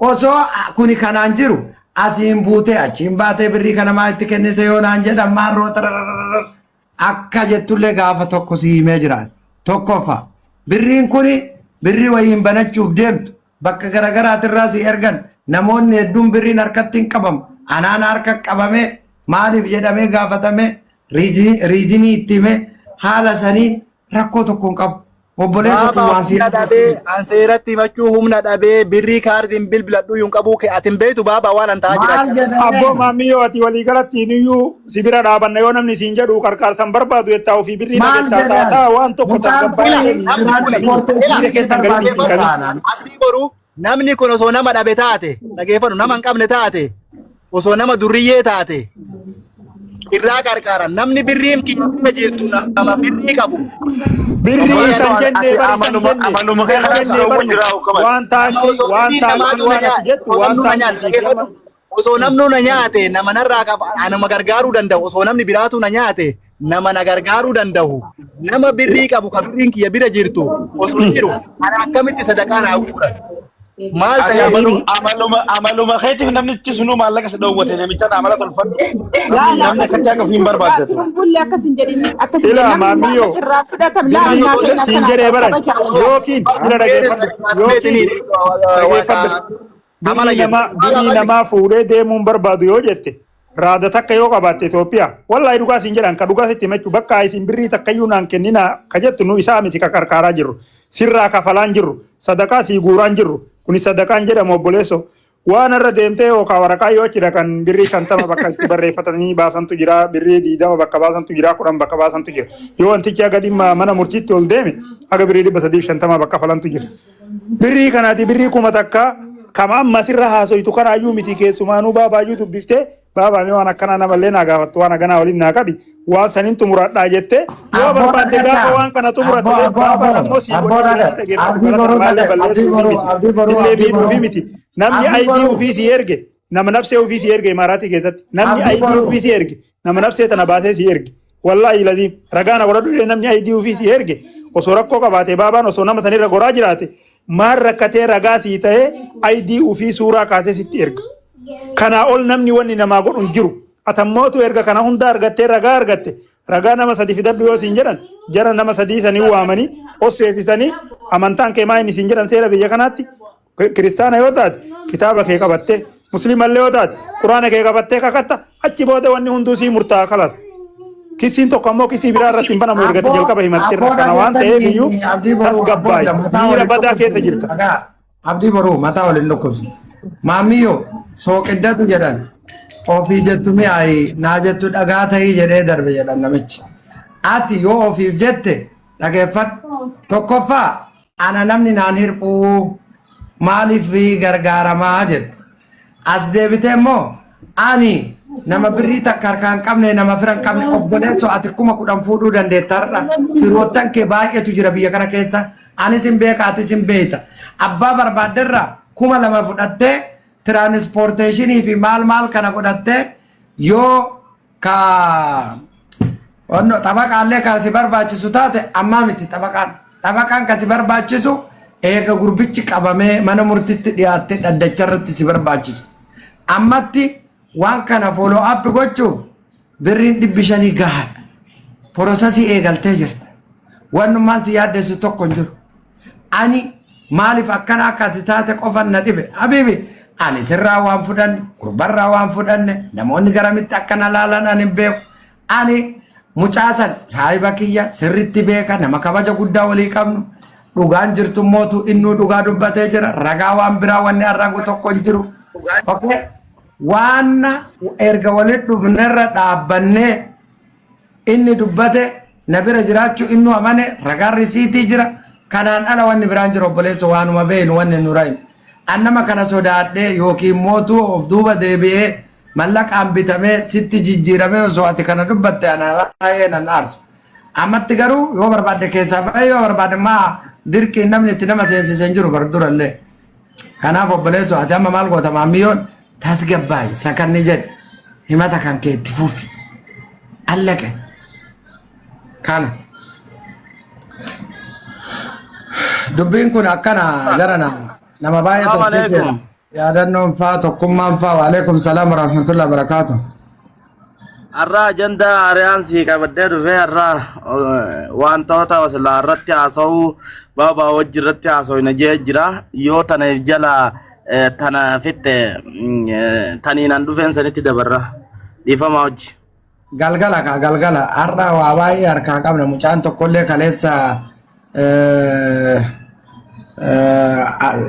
Speaker 4: osoo kuni kanaan jiru asiin buutee achiin baatee birrii kana maa itti kennite yoo naan jedhan maarroo akka jettullee gaafa tokko si himee jiraan tokkoffa birriin kuni birrii wayiin banachuuf deemtu bakka garaagaraatirraa si ergan namoonni hedduun birriin harkatti hin qabamu anaan harka qabame maaliif jedhamee gaafatame riizinii itti hime haala sanii rakkoo tokko hin qabu. Obboleessa kun waan si'a
Speaker 1: dhabee anseeratti himachuu humna dhabee birrii kaardiin bilbiladhuu yuun qabuu kee atin beetu baaba waan an ta'aa jira.
Speaker 2: Abboo maammiyyoo ati walii galatti niyyuu si bira dhaabanna yoo namni siin jedhu qarqaarsan barbaadu jettaa ofii birrii na jettaa waan tokko
Speaker 1: namni kun osoo nama dhabe taate dhageeffadhu nama hin qabne taate osoo nama durriyyee taate irraa qarqaaran namni birriin kiyya jirtu nama birrii qabu.
Speaker 2: Birrii san jennee waan taati waan ati jettu waan taati.
Speaker 1: Osoo namnu na nyaate nama narraa nama gargaaruu danda'u osoo namni biraatu na nyaate nama na gargaaruu danda'u nama birrii qabu kan birriin kiyya bira jirtu osoo jiru ana akkamitti sadaqaa naa guuran. Maal ta'e
Speaker 3: amaluma keetiif namnichi sunu maallaqa si dhoowwate namicha amala tolfadhu namni akkatti akka ofiin barbaadatu.
Speaker 5: Bullee akkas hin jedhin akkas hin
Speaker 2: jedhin maammiyyoo
Speaker 5: irraa fudhatam laa nyaatee
Speaker 2: siin jedhee baran yookiin bira dhageeffadhu yookiin dhageeffadhu birrii namaa fuudhee deemuun barbaadu yoo jette raada takka yoo qabaatte Itoophiyaa wallahi dhugaa siin jedhan ka dhugaa sitti himachuu bakka isin birrii takkayyuu naan kennina ka jettu nu isaa miti ka qarqaaraa jirru sirraa kafalaan jirru sadaqaa sii guuraan jirru kuni sadaqaan jedhamu obboleesso waan irra deemtee yookaan waraqaa yoo achidha kan birrii 50 bakka itti barreeffatanii baasantu jira birrii 20 bakka baasantu jira 10 bakka baasantu jira yoo wantichi aga dhimma mana murtiitti ol deeme aga birrii 350 bakka falantu jira birrii kanaati birrii kuma takka kama amma sirra haasoitu kana ayyuu miti keessumaanuu baabaayyuu dubbiftee baabaa waan akkana namallee naa gaafattu waan aganaa waliin naa qabi waan sanin xumuradhaa jettee yoo barbaadde gaafa waan kana xumurattu baabaa ammoo sii godhee miti namni ayitii ofii si erge nama nafsee ofii si erge imaaraatii keessatti namni ayitii ofii si erge nama nafsee tana baasee si erge wallahi laziim ragaana godhadhu namni ayitii ofii si erge osoo rakkoo qabaate baabaan osoo nama sanirra goraa jiraate maal rakkatee ragaa sii ta'ee ayitii ofii suuraa kaasee sitti erga. Kana ol namni wanni namaa godhu hin jiru. Atammootu erga kana hunda argattee ragaa argatte ragaa nama sadi fidadhu yoo siin jedhan jara nama sadii sanii waamanii osseetisanii amantaan kee maa inni siin jedhan seera biyya kanaatti kiristaana yoo taate kitaaba kee qabattee musliimallee yoo taate quraana kee qabattee kakatta achi booda wanni hunduu sii murtaa'a kalas. Kisiin tokko ammoo kisii biraa irratti hin banamu ergate jalqaba himatte irra kana waan ta'eef iyyuu tasgabbaay miira badaa keessa jirta.
Speaker 4: Abdii boruu mataa waliin dhukkubsu. Maamiyyoo sooqiddatu jedhan ofii jettu mi'aayi naa jettu dhagaa ta'ii jedhee darbe jedhan namichi. Ati yoo ofiif jette dhageeffadhu tokkoffaa ana namni naan hirphuu maaliif gargaaramaa jette. As deebitee immoo ani nama birrii takka harkaan qabne nama firan qabne obboleesso ati 10,000 fuudhuu dandeettarra firoottan kee baay'eetu jira biyya kana keessa anis hin beeka atis hin beekta abbaa barbaadderra 2,000 fudhattee tiraanispoorteeshinii fi maal kana godhattee yoo ka xabaqaallee kan si barbaachisu taate ammaa miti xabaqaan kan si barbaachisu eega gurbichi qabamee mana murtitti dhiyaattee dhaddacharratti si barbaachisa ammatti waan kana follow up gochuuf birriin 500 gahaadha. Porosesii eegaltee jirta. Wannummaan si yaaddeessu tokko hin jiru. Ani maaliif akkana akka ati taate qofan na dhibe. Habiibi ani sirraa waan fudhanne gurbarraa waan fudhanne namoonni garamitti akkana laalan ani hin beeku. Ani mucaasan saahiba kiyya sirritti beeka nama kabaja guddaa walii qabnu. Dhugaan jirtu mootu innuu dhugaa dubbatee jira. Ragaa waan biraa wanni arragu tokko hin jiru. Okay. Waan erga walitti dhufnerra dhaabbannee inni dubbate na bira jiraachuu inni amane ragaan risiitii jira kanaan ala wanni biraan jiru obboleessa waanuma beenu wanni nurayin annama kana sodaadhee yookiin mootuu of duuba deebi'ee mallaqaan bitamee sitti jijjiiramee osoo ati kana dubbatte ana baay'ee nan aarsu ammatti garuu yoo barbaadde keessaa baay'ee yoo barbaadde maa dirqiin namni itti nama seensiseen jiru bardurallee kanaaf obboleessa ati amma maal goota maamiyyoon tasgabbaay sakanni jedhe himata kan kee itti fufi allaqe kana dubbiin kun akkana gara nama baay'ee tolsiifeen yaadannoon faa tokkummaan faa waalaikum salaam warahmatullahi wabarakatuh
Speaker 6: arraa ajandaa ariyaansii qabadee dhufee arraa wantoota wasilaa irratti haasa'uu baabaa wajji irratti haasa'u jee jira yoo tana jala tana fitte taniinan dhufeen sanitti dabarra dhiifamaa wajji
Speaker 4: galgala arraa waa baay'ee harkaa qabna mucaan tokkollee kaleessa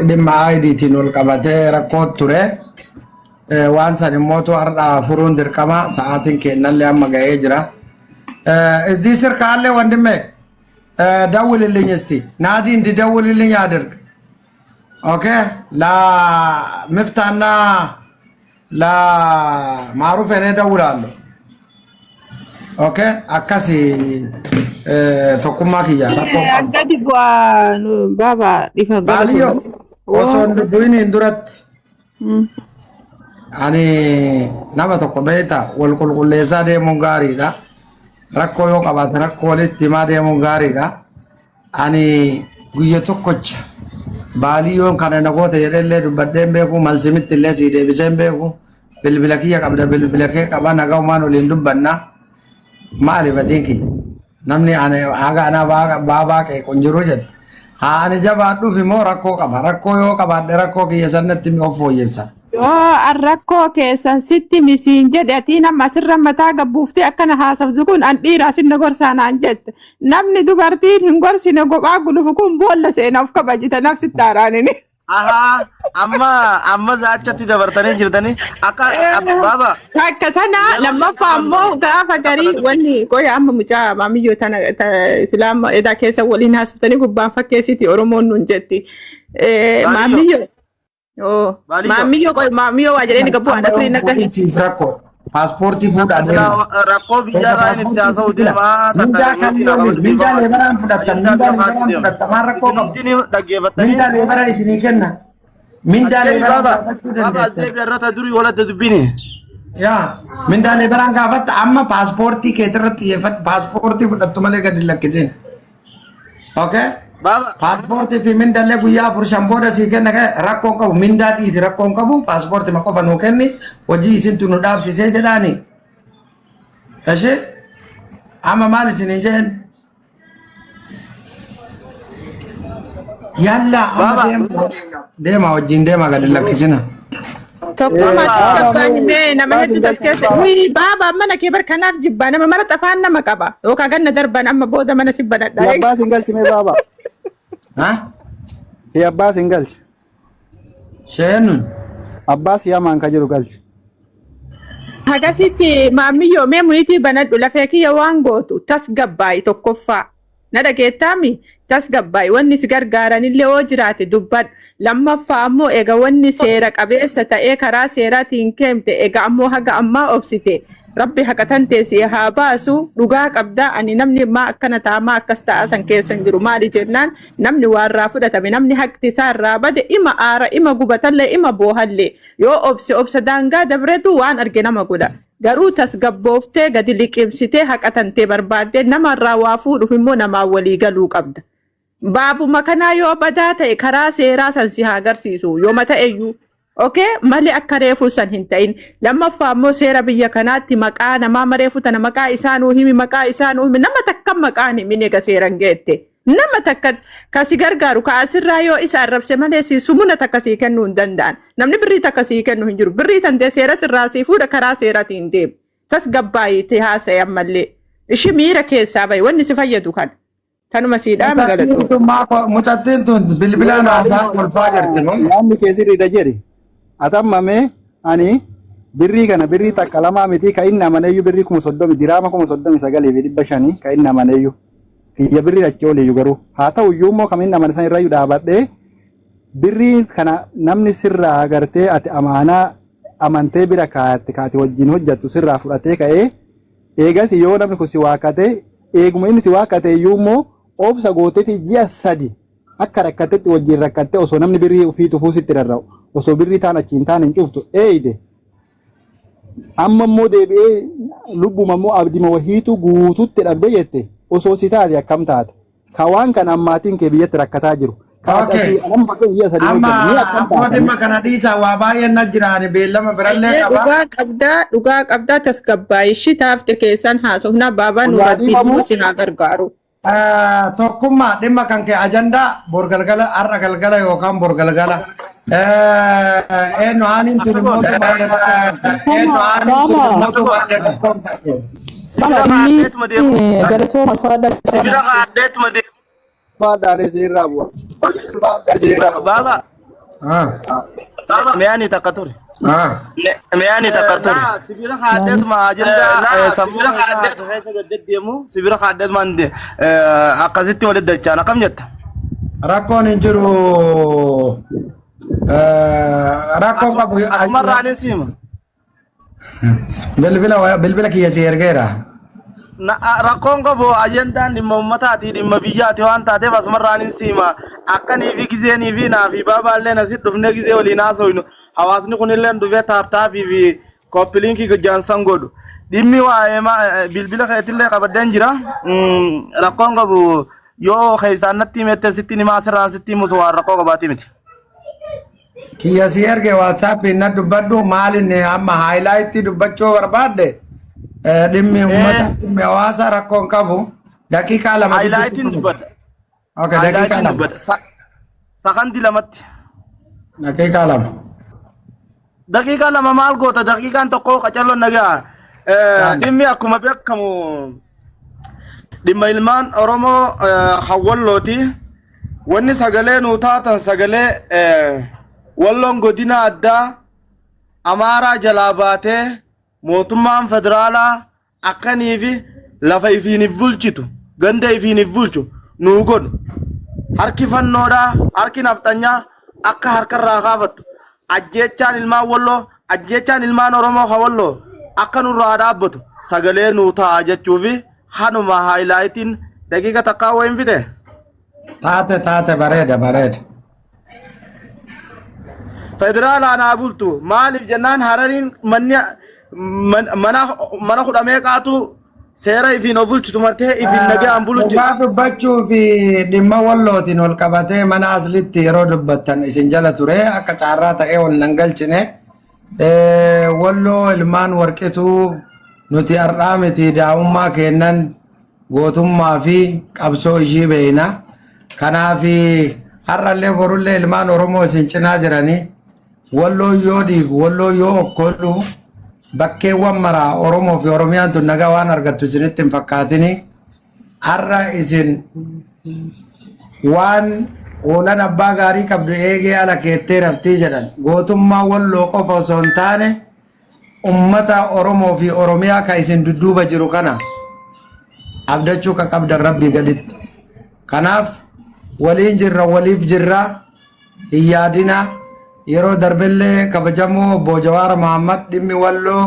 Speaker 4: dhimma IDtiin ol qabatee rakkoo ture waan san immootu har'a furuun dirqama sa'aatiin kennallee amma ga'ee jira እዚህ ስር ካለ ወንድሜ ደውልልኝ እስቲ ናዲ እንዲደውልልኝ አድርግ ኦኬ ለምፍታና ለማሩፍ እኔ እደውላለሁ ኦኬ አካሲ tokkummaa kiyya
Speaker 5: gadi bu'aa baaba dhifa
Speaker 4: baaliyo osoo hin bu'iniin duratti ani nama tokko beekta wal qulqulleessaa deemuun gaariidha rakkoo yoo qabaate rakkoo walitti himaa deemuun gaariidha ani guyya tokkocha baaliyoon kana nagoota jedhellee dubbadheen beeku malsimitti illee sii deebiseen beeku bilbila kiyya qabda bilbila kee qaba nagaumaan waliin dubbanna maali badii kiyya namni haga ana baabaa kee qonjiruu jette haa ani jabaadhuuf immoo rakkoo qaba rakkoo yoo qabaadhe rakkoo kiyya sanatti of fooyyessa
Speaker 5: yoo rakkoo keessan sitti misiin jedhe atiin amma asirra mataa gabbuuftee akkana haasoftu kun an dhiiraa sinna gorsaanaan jette namni dubartiin hin gorsine gophaa gulufu kun boolla seena of kabajita nafsitti haaraanini
Speaker 6: amma zaachatti dabartanii jirtanii akka baaba
Speaker 5: akka tana lammaffaa ammoo gaafa garii wanni qoya amma mucaa maamiyyoo tana islaama edaa keessa waliin haasoftaanii gubbaan fakkeessiti oromoon nun jetti maamiyyoo waa jedhee ni gabbuu haadha turii nagga hin
Speaker 4: rakkoo paaspoortii fuudhaa deema
Speaker 6: rakkoo biyyaarraa inni itti haasa'u deemaa
Speaker 4: mindaa leebaraan fudhattan maal rakkoo qabu mindaa leebara isinii kenna mindaa leebaraan gaafachuu dandeessa yaa mindaa leebaraan gaafatta amma paaspoortii keetirratti xiyyeeffadhu paaspoortii fudhattu malee gadi lakkisin okay paaspoortii fi mindaallee guyyaa 4 booda sii kenna rakkoon qabu mindaa dhiisi rakkoon qabu paaspoortii ma qofa nuu kenni hojii isintu nu dhaabsisee jedhaani eshi amma maal isinii jeen yalla amma deema wajjin deema gadi lakkisina
Speaker 5: tokkummaa qabbaani mee nama hedduu das keessa baaba mana kee bar kanaaf jibbaa nama mara xafaan nama qaba yookaan ganna darban amma booda mana si banadha
Speaker 1: abbaa singalchi mee baaba abbaa singalchi
Speaker 4: sheenun
Speaker 1: abbaas yamaan ka jiru galchi
Speaker 5: hagasitti maamiyyoo mee muyitii banadhu lafee kiyya waan gootu tas gabbaayi tokkoffaa na dhageettaami tas gabbaayi wanni si gargaaranillee oo jiraate dubbadhu lammaffaa ammoo eega wanni seera qabeessa ta'ee karaa seeraatiin keemte eega ammoo haga ammaa obsite rabbi haqatan teessee haa baasu dhugaa qabdaa ani namni maa akkana taamaa akkas ta'atan keessan jiru maali jennaan namni waarraa fudhatame namni haqti isaa irraa bade ima aara ima gubatallee ima boohallee yoo obsa daangaa dabretu waan arge nama godha garuu tasgabbooftee gadi liqimsitee haqatantee barbaaddee namarraa waa fuudhuuf immoo namaa walii galuu qabda. Baabuma kanaa yoo badaa ta'e karaa seeraa san si haa agarsiisu yooma ta'eyyuu okay malee akka reefu san hin ta'in lammaffaa ammoo seera biyya kanaatti maqaa namaa mareefu tana maqaa isaanuu himi nama takka maqaan himin eega seeran geette nama takka kasi gargaaru kaasirraa yoo isa arrabse malee si sumuna takka sii kennuu hin danda'an namni birrii takka sii kennuu hin jiru birrii tantee seeratti irraa sii fuudha karaa seeratiin deemu tas gabbaayitee haasa'e ammallee ishi miira keessaa bahi wanni si fayyadu kana. Tanuma siidhaa magaalatu.
Speaker 4: Mucattiin tun bilbilaan haasaa kolfaa jirti.
Speaker 1: Namni keessirriidha jedhe atammamee ani birrii kana birrii takka lamaa miti ka inni amaneyyuu birrii 30 diraama 39,500 ka inni amaneyyuu kiyya birrii achi ooleyyuu garuu haa ta'u iyyuu immoo kam inni amane san irrayyuu dhaabadhee birrii kana namni sirraa agartee ati amaanaa amantee bira kaati wajjin hojjattu sirraa fudhatee ka'ee eegas yoo namni kun si waakkate eeguma inni si waakkate iyyuu immoo obsa gooteeti ji'a 3 akka rakkatetti wajjin rakkatte osoo namni birrii ofii tufuu sitti rarra'u osoo birrii taan achiin taan hin cuftu eeyde amma immoo deebi'ee lubbuma immoo abdima wahiitu guututti dhabde jette osoo si taate akkam taate ka waan kana ammaatiin kee biyyatti rakkataa jiru
Speaker 4: Okay. Amma abboo dhimma kana dhiisaa waa baay'een na jiraan beellama birallee qaba.
Speaker 5: Dhugaa qabdaa tasgabbaa'ii ishii taafte keessan haasofna baabaan nuratti immoo si haa gargaaru.
Speaker 4: Tokkummaa dhimma kan kee ajandaa borgalgala har'a galgala yookaan borgalgala. Eenyu aaniin tuni mootummaa
Speaker 6: Baba. Meani takatur. Meani takatur. Sibira khadet ma ajenda sibira khadet hesa gadet demu sibira khadet mande akasitti wal dachana kam jetta.
Speaker 4: Rakkoon hin jiru. Rakkoon qabu
Speaker 6: Marrani sima.
Speaker 4: Bilbila kiyya si ergeera.
Speaker 6: Rakkoon qabu ajendaan dhimma uummataati dhimma biyyaati waan taateef asumarraanis sima akkanii fi gizeenii fi naa fi baabaallee asitti dhufnee gizee waliin haasofnu hawaasni kunillee dhufee taaptaafii fi koppiliinkii jaansan godhu dhimmi waa'ee bilbila keetillee qabaddeen jira rakkoon qabu yoo keessaan natti himette sitti himaa asirraan sitti himus waan rakkoo qabaati miti.
Speaker 4: Kiyya si erge waatsaappiin na dubbadhu maalin amma haayilaayitii dubbachuu barbaadde. Dhimmi uummata dhimmi hawaasa rakkoon qabu daqiiqaa lama.
Speaker 6: Haayilaayitiin dubbadha.
Speaker 4: Okay, daqiiqaa lama.
Speaker 6: Sakantii lamatti.
Speaker 4: Daqiiqaa lama.
Speaker 6: Daqiiqaa lama maal goota daqiiqaan tokko qacalloon nagaa dhimmi akkuma beekamu dhimma ilmaan Oromoo hawwallooti wanni sagalee nuu taatan sagalee walloon godina addaa Amaaraa jalaa baatee mootummaan federaalaa akkaniifi lafa ifiinif bulchitu ganda ifiinif bulchu nuu godhu harki fannoodhaa harki naftanyaa akka harkarraa kaafattu ajjeechaan ilmaan walloo ajjeechaan ilmaan Oromoo hawalloo akka nurraa dhaabbatu sagalee nuu ta'a jechuufi hanuma haayilaayitiin daqiiqa takkaa wayin fide.
Speaker 4: Taate bareeda.
Speaker 6: Federaalaa naa bultu maaliif jennaan Harariin mana kudhamee qaatu seera ifiin of bulchitu martee ifiin nagaan bulutti.
Speaker 4: Dhugaa dubbachuu fi dhimma wallootiin wal qabatee mana aslitti yeroo dubbattan isin jala ture akka caarraa ta'ee wal nan galchine walloo ilmaan warqituu nuti har'aa miti daa'ummaa kennan gootummaa fi qabsoo ishii beeyna. Kanaaf har'allee borullee ilmaan Oromoo isin cinaa jiranii walloo yoo dhiigu walloo yoo okkoluu bakkeewwan maraa Oromoo fi Oromiyaan tun nagaa waan argattu isinitti hin fakkaatini har'a isin waan oolan abbaa gaarii qabdu eegee ala keettee raftii jedhan gootummaa walloo qofa osoo hin taane ummata Oromoo fi Oromiyaa ka isin dudduuba jiru kana abdachuu ka qabdan rabbii gaditti. Kanaaf waliin jirra waliif jirra hin yaadina. Yeroo darbellee kabajamoo Obbo Jawaar Mohammad dhimmi walloo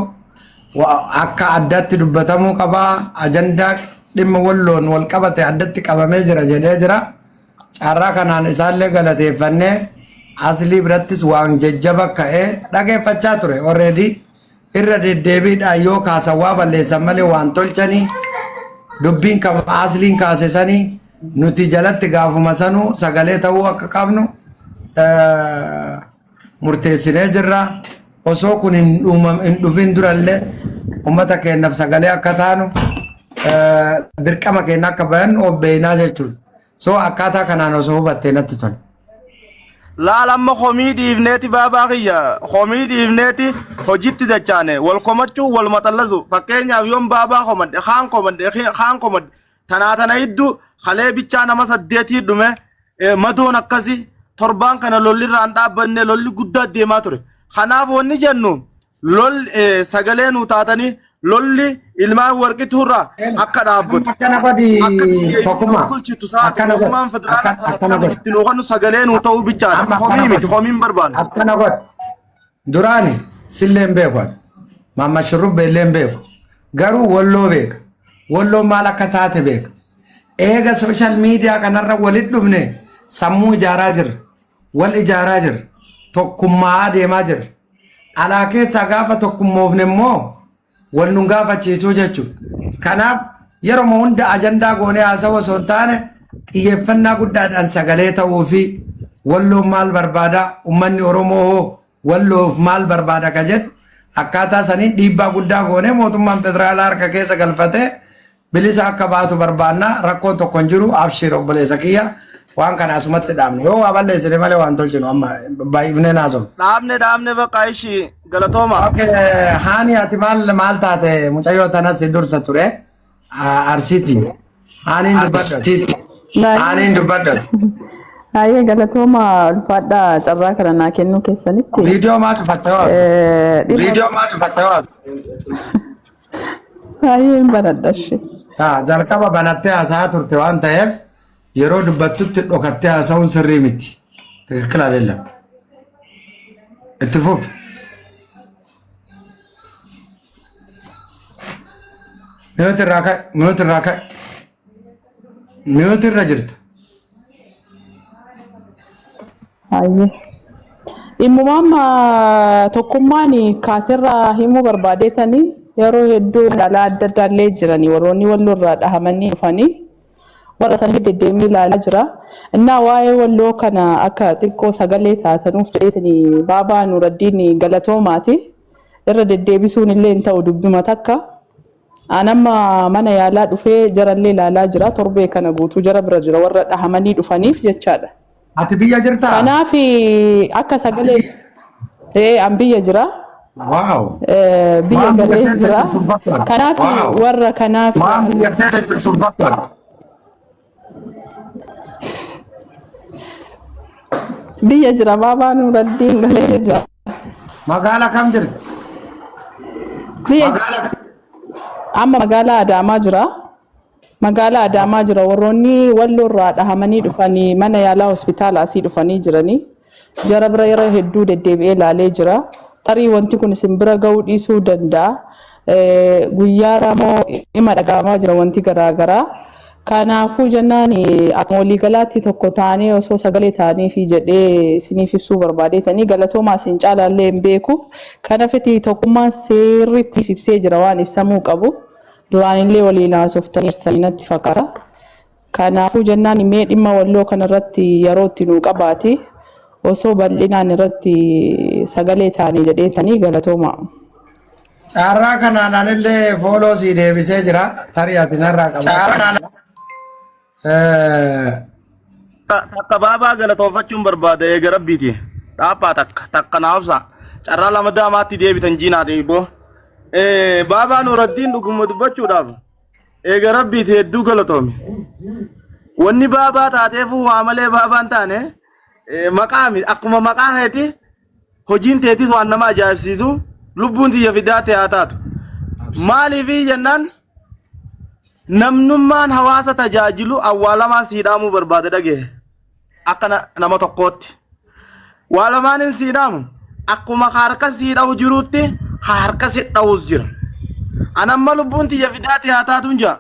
Speaker 4: akka addatti dubbatamuu qabaa ajandaa dhimma walloon wal qabate addatti qabamee jira jedhee jira. Caarraa kanaan isaallee galateeffannee aslii birattis waan jajjaba ka'ee dhageeffachaa ture already irra deddeebiidhaan yoo kaasan waa balleessan malee waan tolchanii dubbiin kama asliin kaasesanii nuti jalatti gaafuma sanuu sagalee ta'uu akka qabnu murteessinee jirra osoo kun hin dhufin durallee ummata keenyaaf sagalee akka taanu dirqama keenya akka bayan obbeeynaa jechuudha. So akkaataa kanaan osoo hubattee natti tola.
Speaker 6: Laalamma homii dhiifneeti baabaa kiyya homii dhiifneeti hojiitti dachaane wal komachuu wal maxallasu fakkeenyaaf yoon baabaa komadde haan komadde tana hiddu halee bichaa nama 8 dhume madoon akkasi torbaan kana lolli irraan dhaabbanne lolli guddaa deemaa ture. Kanaaf wanni jennu sagalee nuu taatanii lolli ilmaan warqituurraa akka dhaabbatu akkana godhu sagalee nuu ta'uu bichaadha. Homii miti homiin barbaadu.
Speaker 4: Akkana godhu duraani silleen beeku Maamma Shurrubbee illeen beeku garuu walloo beeka walloo maal akka taate beeka. Eega social media kanarra walit dhufne sammuu ijaaraa jirra wal ijaaraa jirra tokkummaa deemaa jirra. Alaa keessaa gaafa tokkummoofne immoo wal nu gaafachiisuu jechuudha. Kanaaf yeroo hunda ajandaa goonee haasawaa osoo hin taane xiyyeeffannaa guddaadhaan sagalee ta'uu fi walloo maal barbaada ummanni Oromoo hoo walloof maal barbaada ka jedhu akkaataa saniin dhiibbaa guddaa goonee mootummaan federaalaa harka keessa galfatee bilisa akka baatu barbaanna rakkoon tokko hin jiru abshir obboleessa kiyya waan kana asumatti dhaabne yoo waa balleessine malee waan tolchinu amma baay'ifnee naasom.
Speaker 6: Dhaabne bakka ishii galatooma.
Speaker 4: Haani ati maal taate mucayyoo tanas dursa ture arsiiti. Haaniin dubbadha. Haaniin dubbadha.
Speaker 5: Aye galatooma ulfaadha carraa kana naa kennuu keessanitti.
Speaker 4: Viidiyoo maa cufattee Viidiyoo maa cufattee
Speaker 5: Aye baradhashi.
Speaker 4: Jalqaba banattee haasaa turte waan ta'eef yeroo dubbattutti dhokattee haasa'uun sirrii miti. Tikikkila leella. Itti fufi. Miyuuti irra jirta.
Speaker 5: Aye. Dhimmumaan tokkummaan kaasirraa himuu barbaadeetanii yeroo hedduu dhalaa adda addaallee jiranii warroonni walloo irraa dhahamanii dhufanii warra sanii deddeemii ilaalaa jira. Innaa waa'ee walloo kana akka xiqqoo sagalee taatanuuf jedheetanii baabaa Nuuraddiin galatoomaati. Irra deddeebisuun illee hin ta'u dubbima takka. Anamma mana yaalaa dhufee jarallee ilaalaa jira. Torbee kana guutuu jara bira jira warra dhahamanii dhufaniif jechaadha.
Speaker 4: Ati biyya jirtaa?
Speaker 5: Kanaaf akka sagalee an biyya jira.
Speaker 4: Wow.
Speaker 5: Biyya galee jira. Kanaaf warra kanaaf biyya jira baabaa Nuuraddiin galee jira.
Speaker 4: Magaalaa kam jirti?
Speaker 5: Amma magaalaa Adaamaa jira. Magaalaa Adaamaa jira warroonni walloo irraa dhahamanii dhufanii mana yaalaa hospitaala asii dhufanii jiranii. Jara bira yeroo hedduu deddeebi'ee ilaalee jira. Tarii wanti kun isin bira ga'uu dhiisuu danda'a. Guyyaa raamoo dhimma dhaga'amaa jira wanti garaagaraa. Kanaafuu jennaan akkuma waliigalaatti tokko taanee osoo sagalee taanii fi jedhee isiniif ibsuu barbaadeetanii galatoomaa isin caalaallee hin beeku. Kanaafiti tokkummaan sirriitti ibsee jira waan ibsamuu qabu. Duraan illee waliin haasoftanii natti fakkaata. Kanaafuu jennaan mee dhimma walloo kanarratti yeroo itti nuu qabaati. Osoo bal'inaan irratti sagalee taanii jedheetanii galatoomaa.
Speaker 4: Carraa kanaan anillee fooloo sii deebisee jira. Tarii ati narraa qaba.
Speaker 6: Takka baabaa galatoonfachuun barbaada eega rabbiiti. Dhaabaa takka naafsa. Carraa lama daamaatti deebitan jiinaa deeboo. Baabaa Nuuraddiin dhuguma dubbachuudhaaf eega rabbiiti hedduu galatoomi. Wanni baabaa taateefuu waa malee baabaan taane maqaami akkuma maqaa keeti hojiin teetis waan nama ajaa'ibsiisu lubbuun tiyya fidaa ta'e haa taatu. Maaliifi jennaan namnummaan hawaasa tajaajilu awwaalamaan siidhaamuu barbaada dhagee akka nama tokkootti. Waalamaan hin siidhaamu akkuma harka siidhamu jiruutti harka siidhawus jira. Anamma lubbuun tiyya fidaa ta'e haa taatuun jira.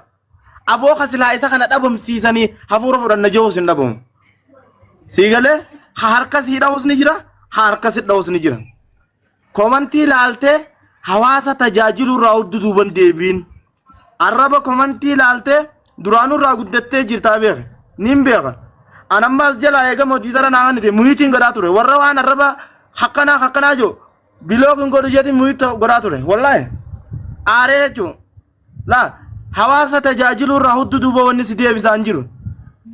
Speaker 6: Aboo kasilaa isa kana dhabamsiisanii hafuura fudhanna jehus hin dhabamu. Siigalee harka siidhawus ni jira harka siidhawus ni jira. Komantii ilaaltee hawaasa tajaajilu irraa hudduu duuban deebiin. Arraba komantii ilaaltee duraanuu irraa guddattee jirtaa beeka. Nin beeka. Anammaas jalaa eegamoo diitara naangan ite muhiitiin godhaa ture. Warra waan arraba hakkanaa jiru bilookin godhu jeetiin muhiitti godhaa ture. Wallaahi aaree jechuun laa hawaasa tajaajilu irraa hudduu duuba wanni si deebisaan jiru.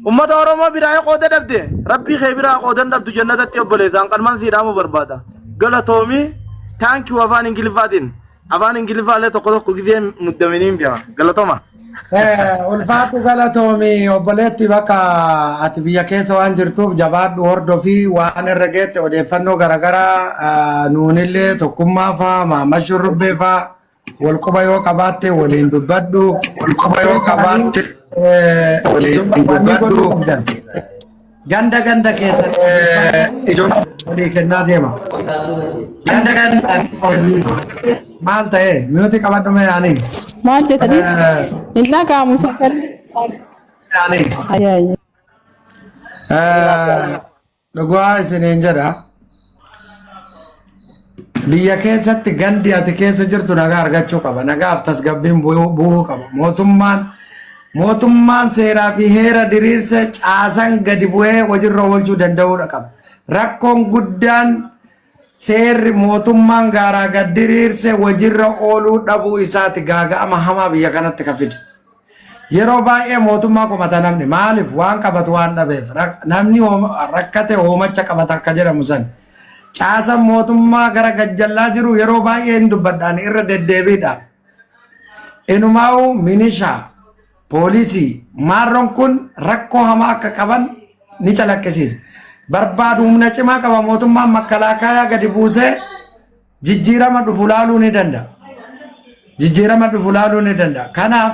Speaker 6: Ummata Oromoo biraa qooda dhabde rabbii kee biraa qoodan dhabdu jannatatti obboleessaan qalman siidhaamuu barbaada. Galatoomii taankii afaan Ingiliffaatiin afaan Ingiliffaallee tokko gisee muddaminiin bi'a. Galatooma.
Speaker 4: Ulfaatu galatoomi obboleetti bakka ati biyya keessa waan jirtuuf jabaadhu hordofii waan irra geette odeeffannoo garaagaraa nuunillee tokkummaa fa'aa Maamad Shurrubbee fa'aa walquba yoo qabaatte waliin dubbadhu walquba yoo qabaatte waliin dubbadhu. Ganda keessa ijoollee walii kennaa deema. Ganda maal ta'e mi'ooti qabadhu mee yaanii.
Speaker 5: Maal jedhanii? Illaa qaamu sagalee. Yaanii.
Speaker 4: Dhugaa isiniin jedha. Biyya keessatti gandi ati keessa jirtu nagaa argachuu qaba. Nagaaf tasgabbiin bu'uu qaba. Mootummaan mootummaan seeraa fi heera diriirsa caasan gadi bu'ee hojiirra oolchuu danda'uudha qaba. Rakkoon guddaan seerri mootummaan gaaraa gad diriirse hojiirra ooluu dhabuu isaati gaaga'ama hamaa biyya kanatti ka fide. Yeroo baay'ee mootummaa komata namni maaliif waan qabatu waan dhabeef namni rakkate hoomacha qabata akka jedhamu san. Caasan mootummaa gara gajjallaa jiru yeroo baay'ee hin dubbadhaan irra deddeebiidhaan. Inumaa'u minishaa poolisii maarroon kun rakkoo hamaa akka qaban ni calaqqisiisa. Barbaadu humna cimaa qaba mootummaan makalaakaa gadi buusee jijjiirama dhufu laaluu ni danda'a. Jijjiirama dhufu laaluu ni danda'a. Kanaaf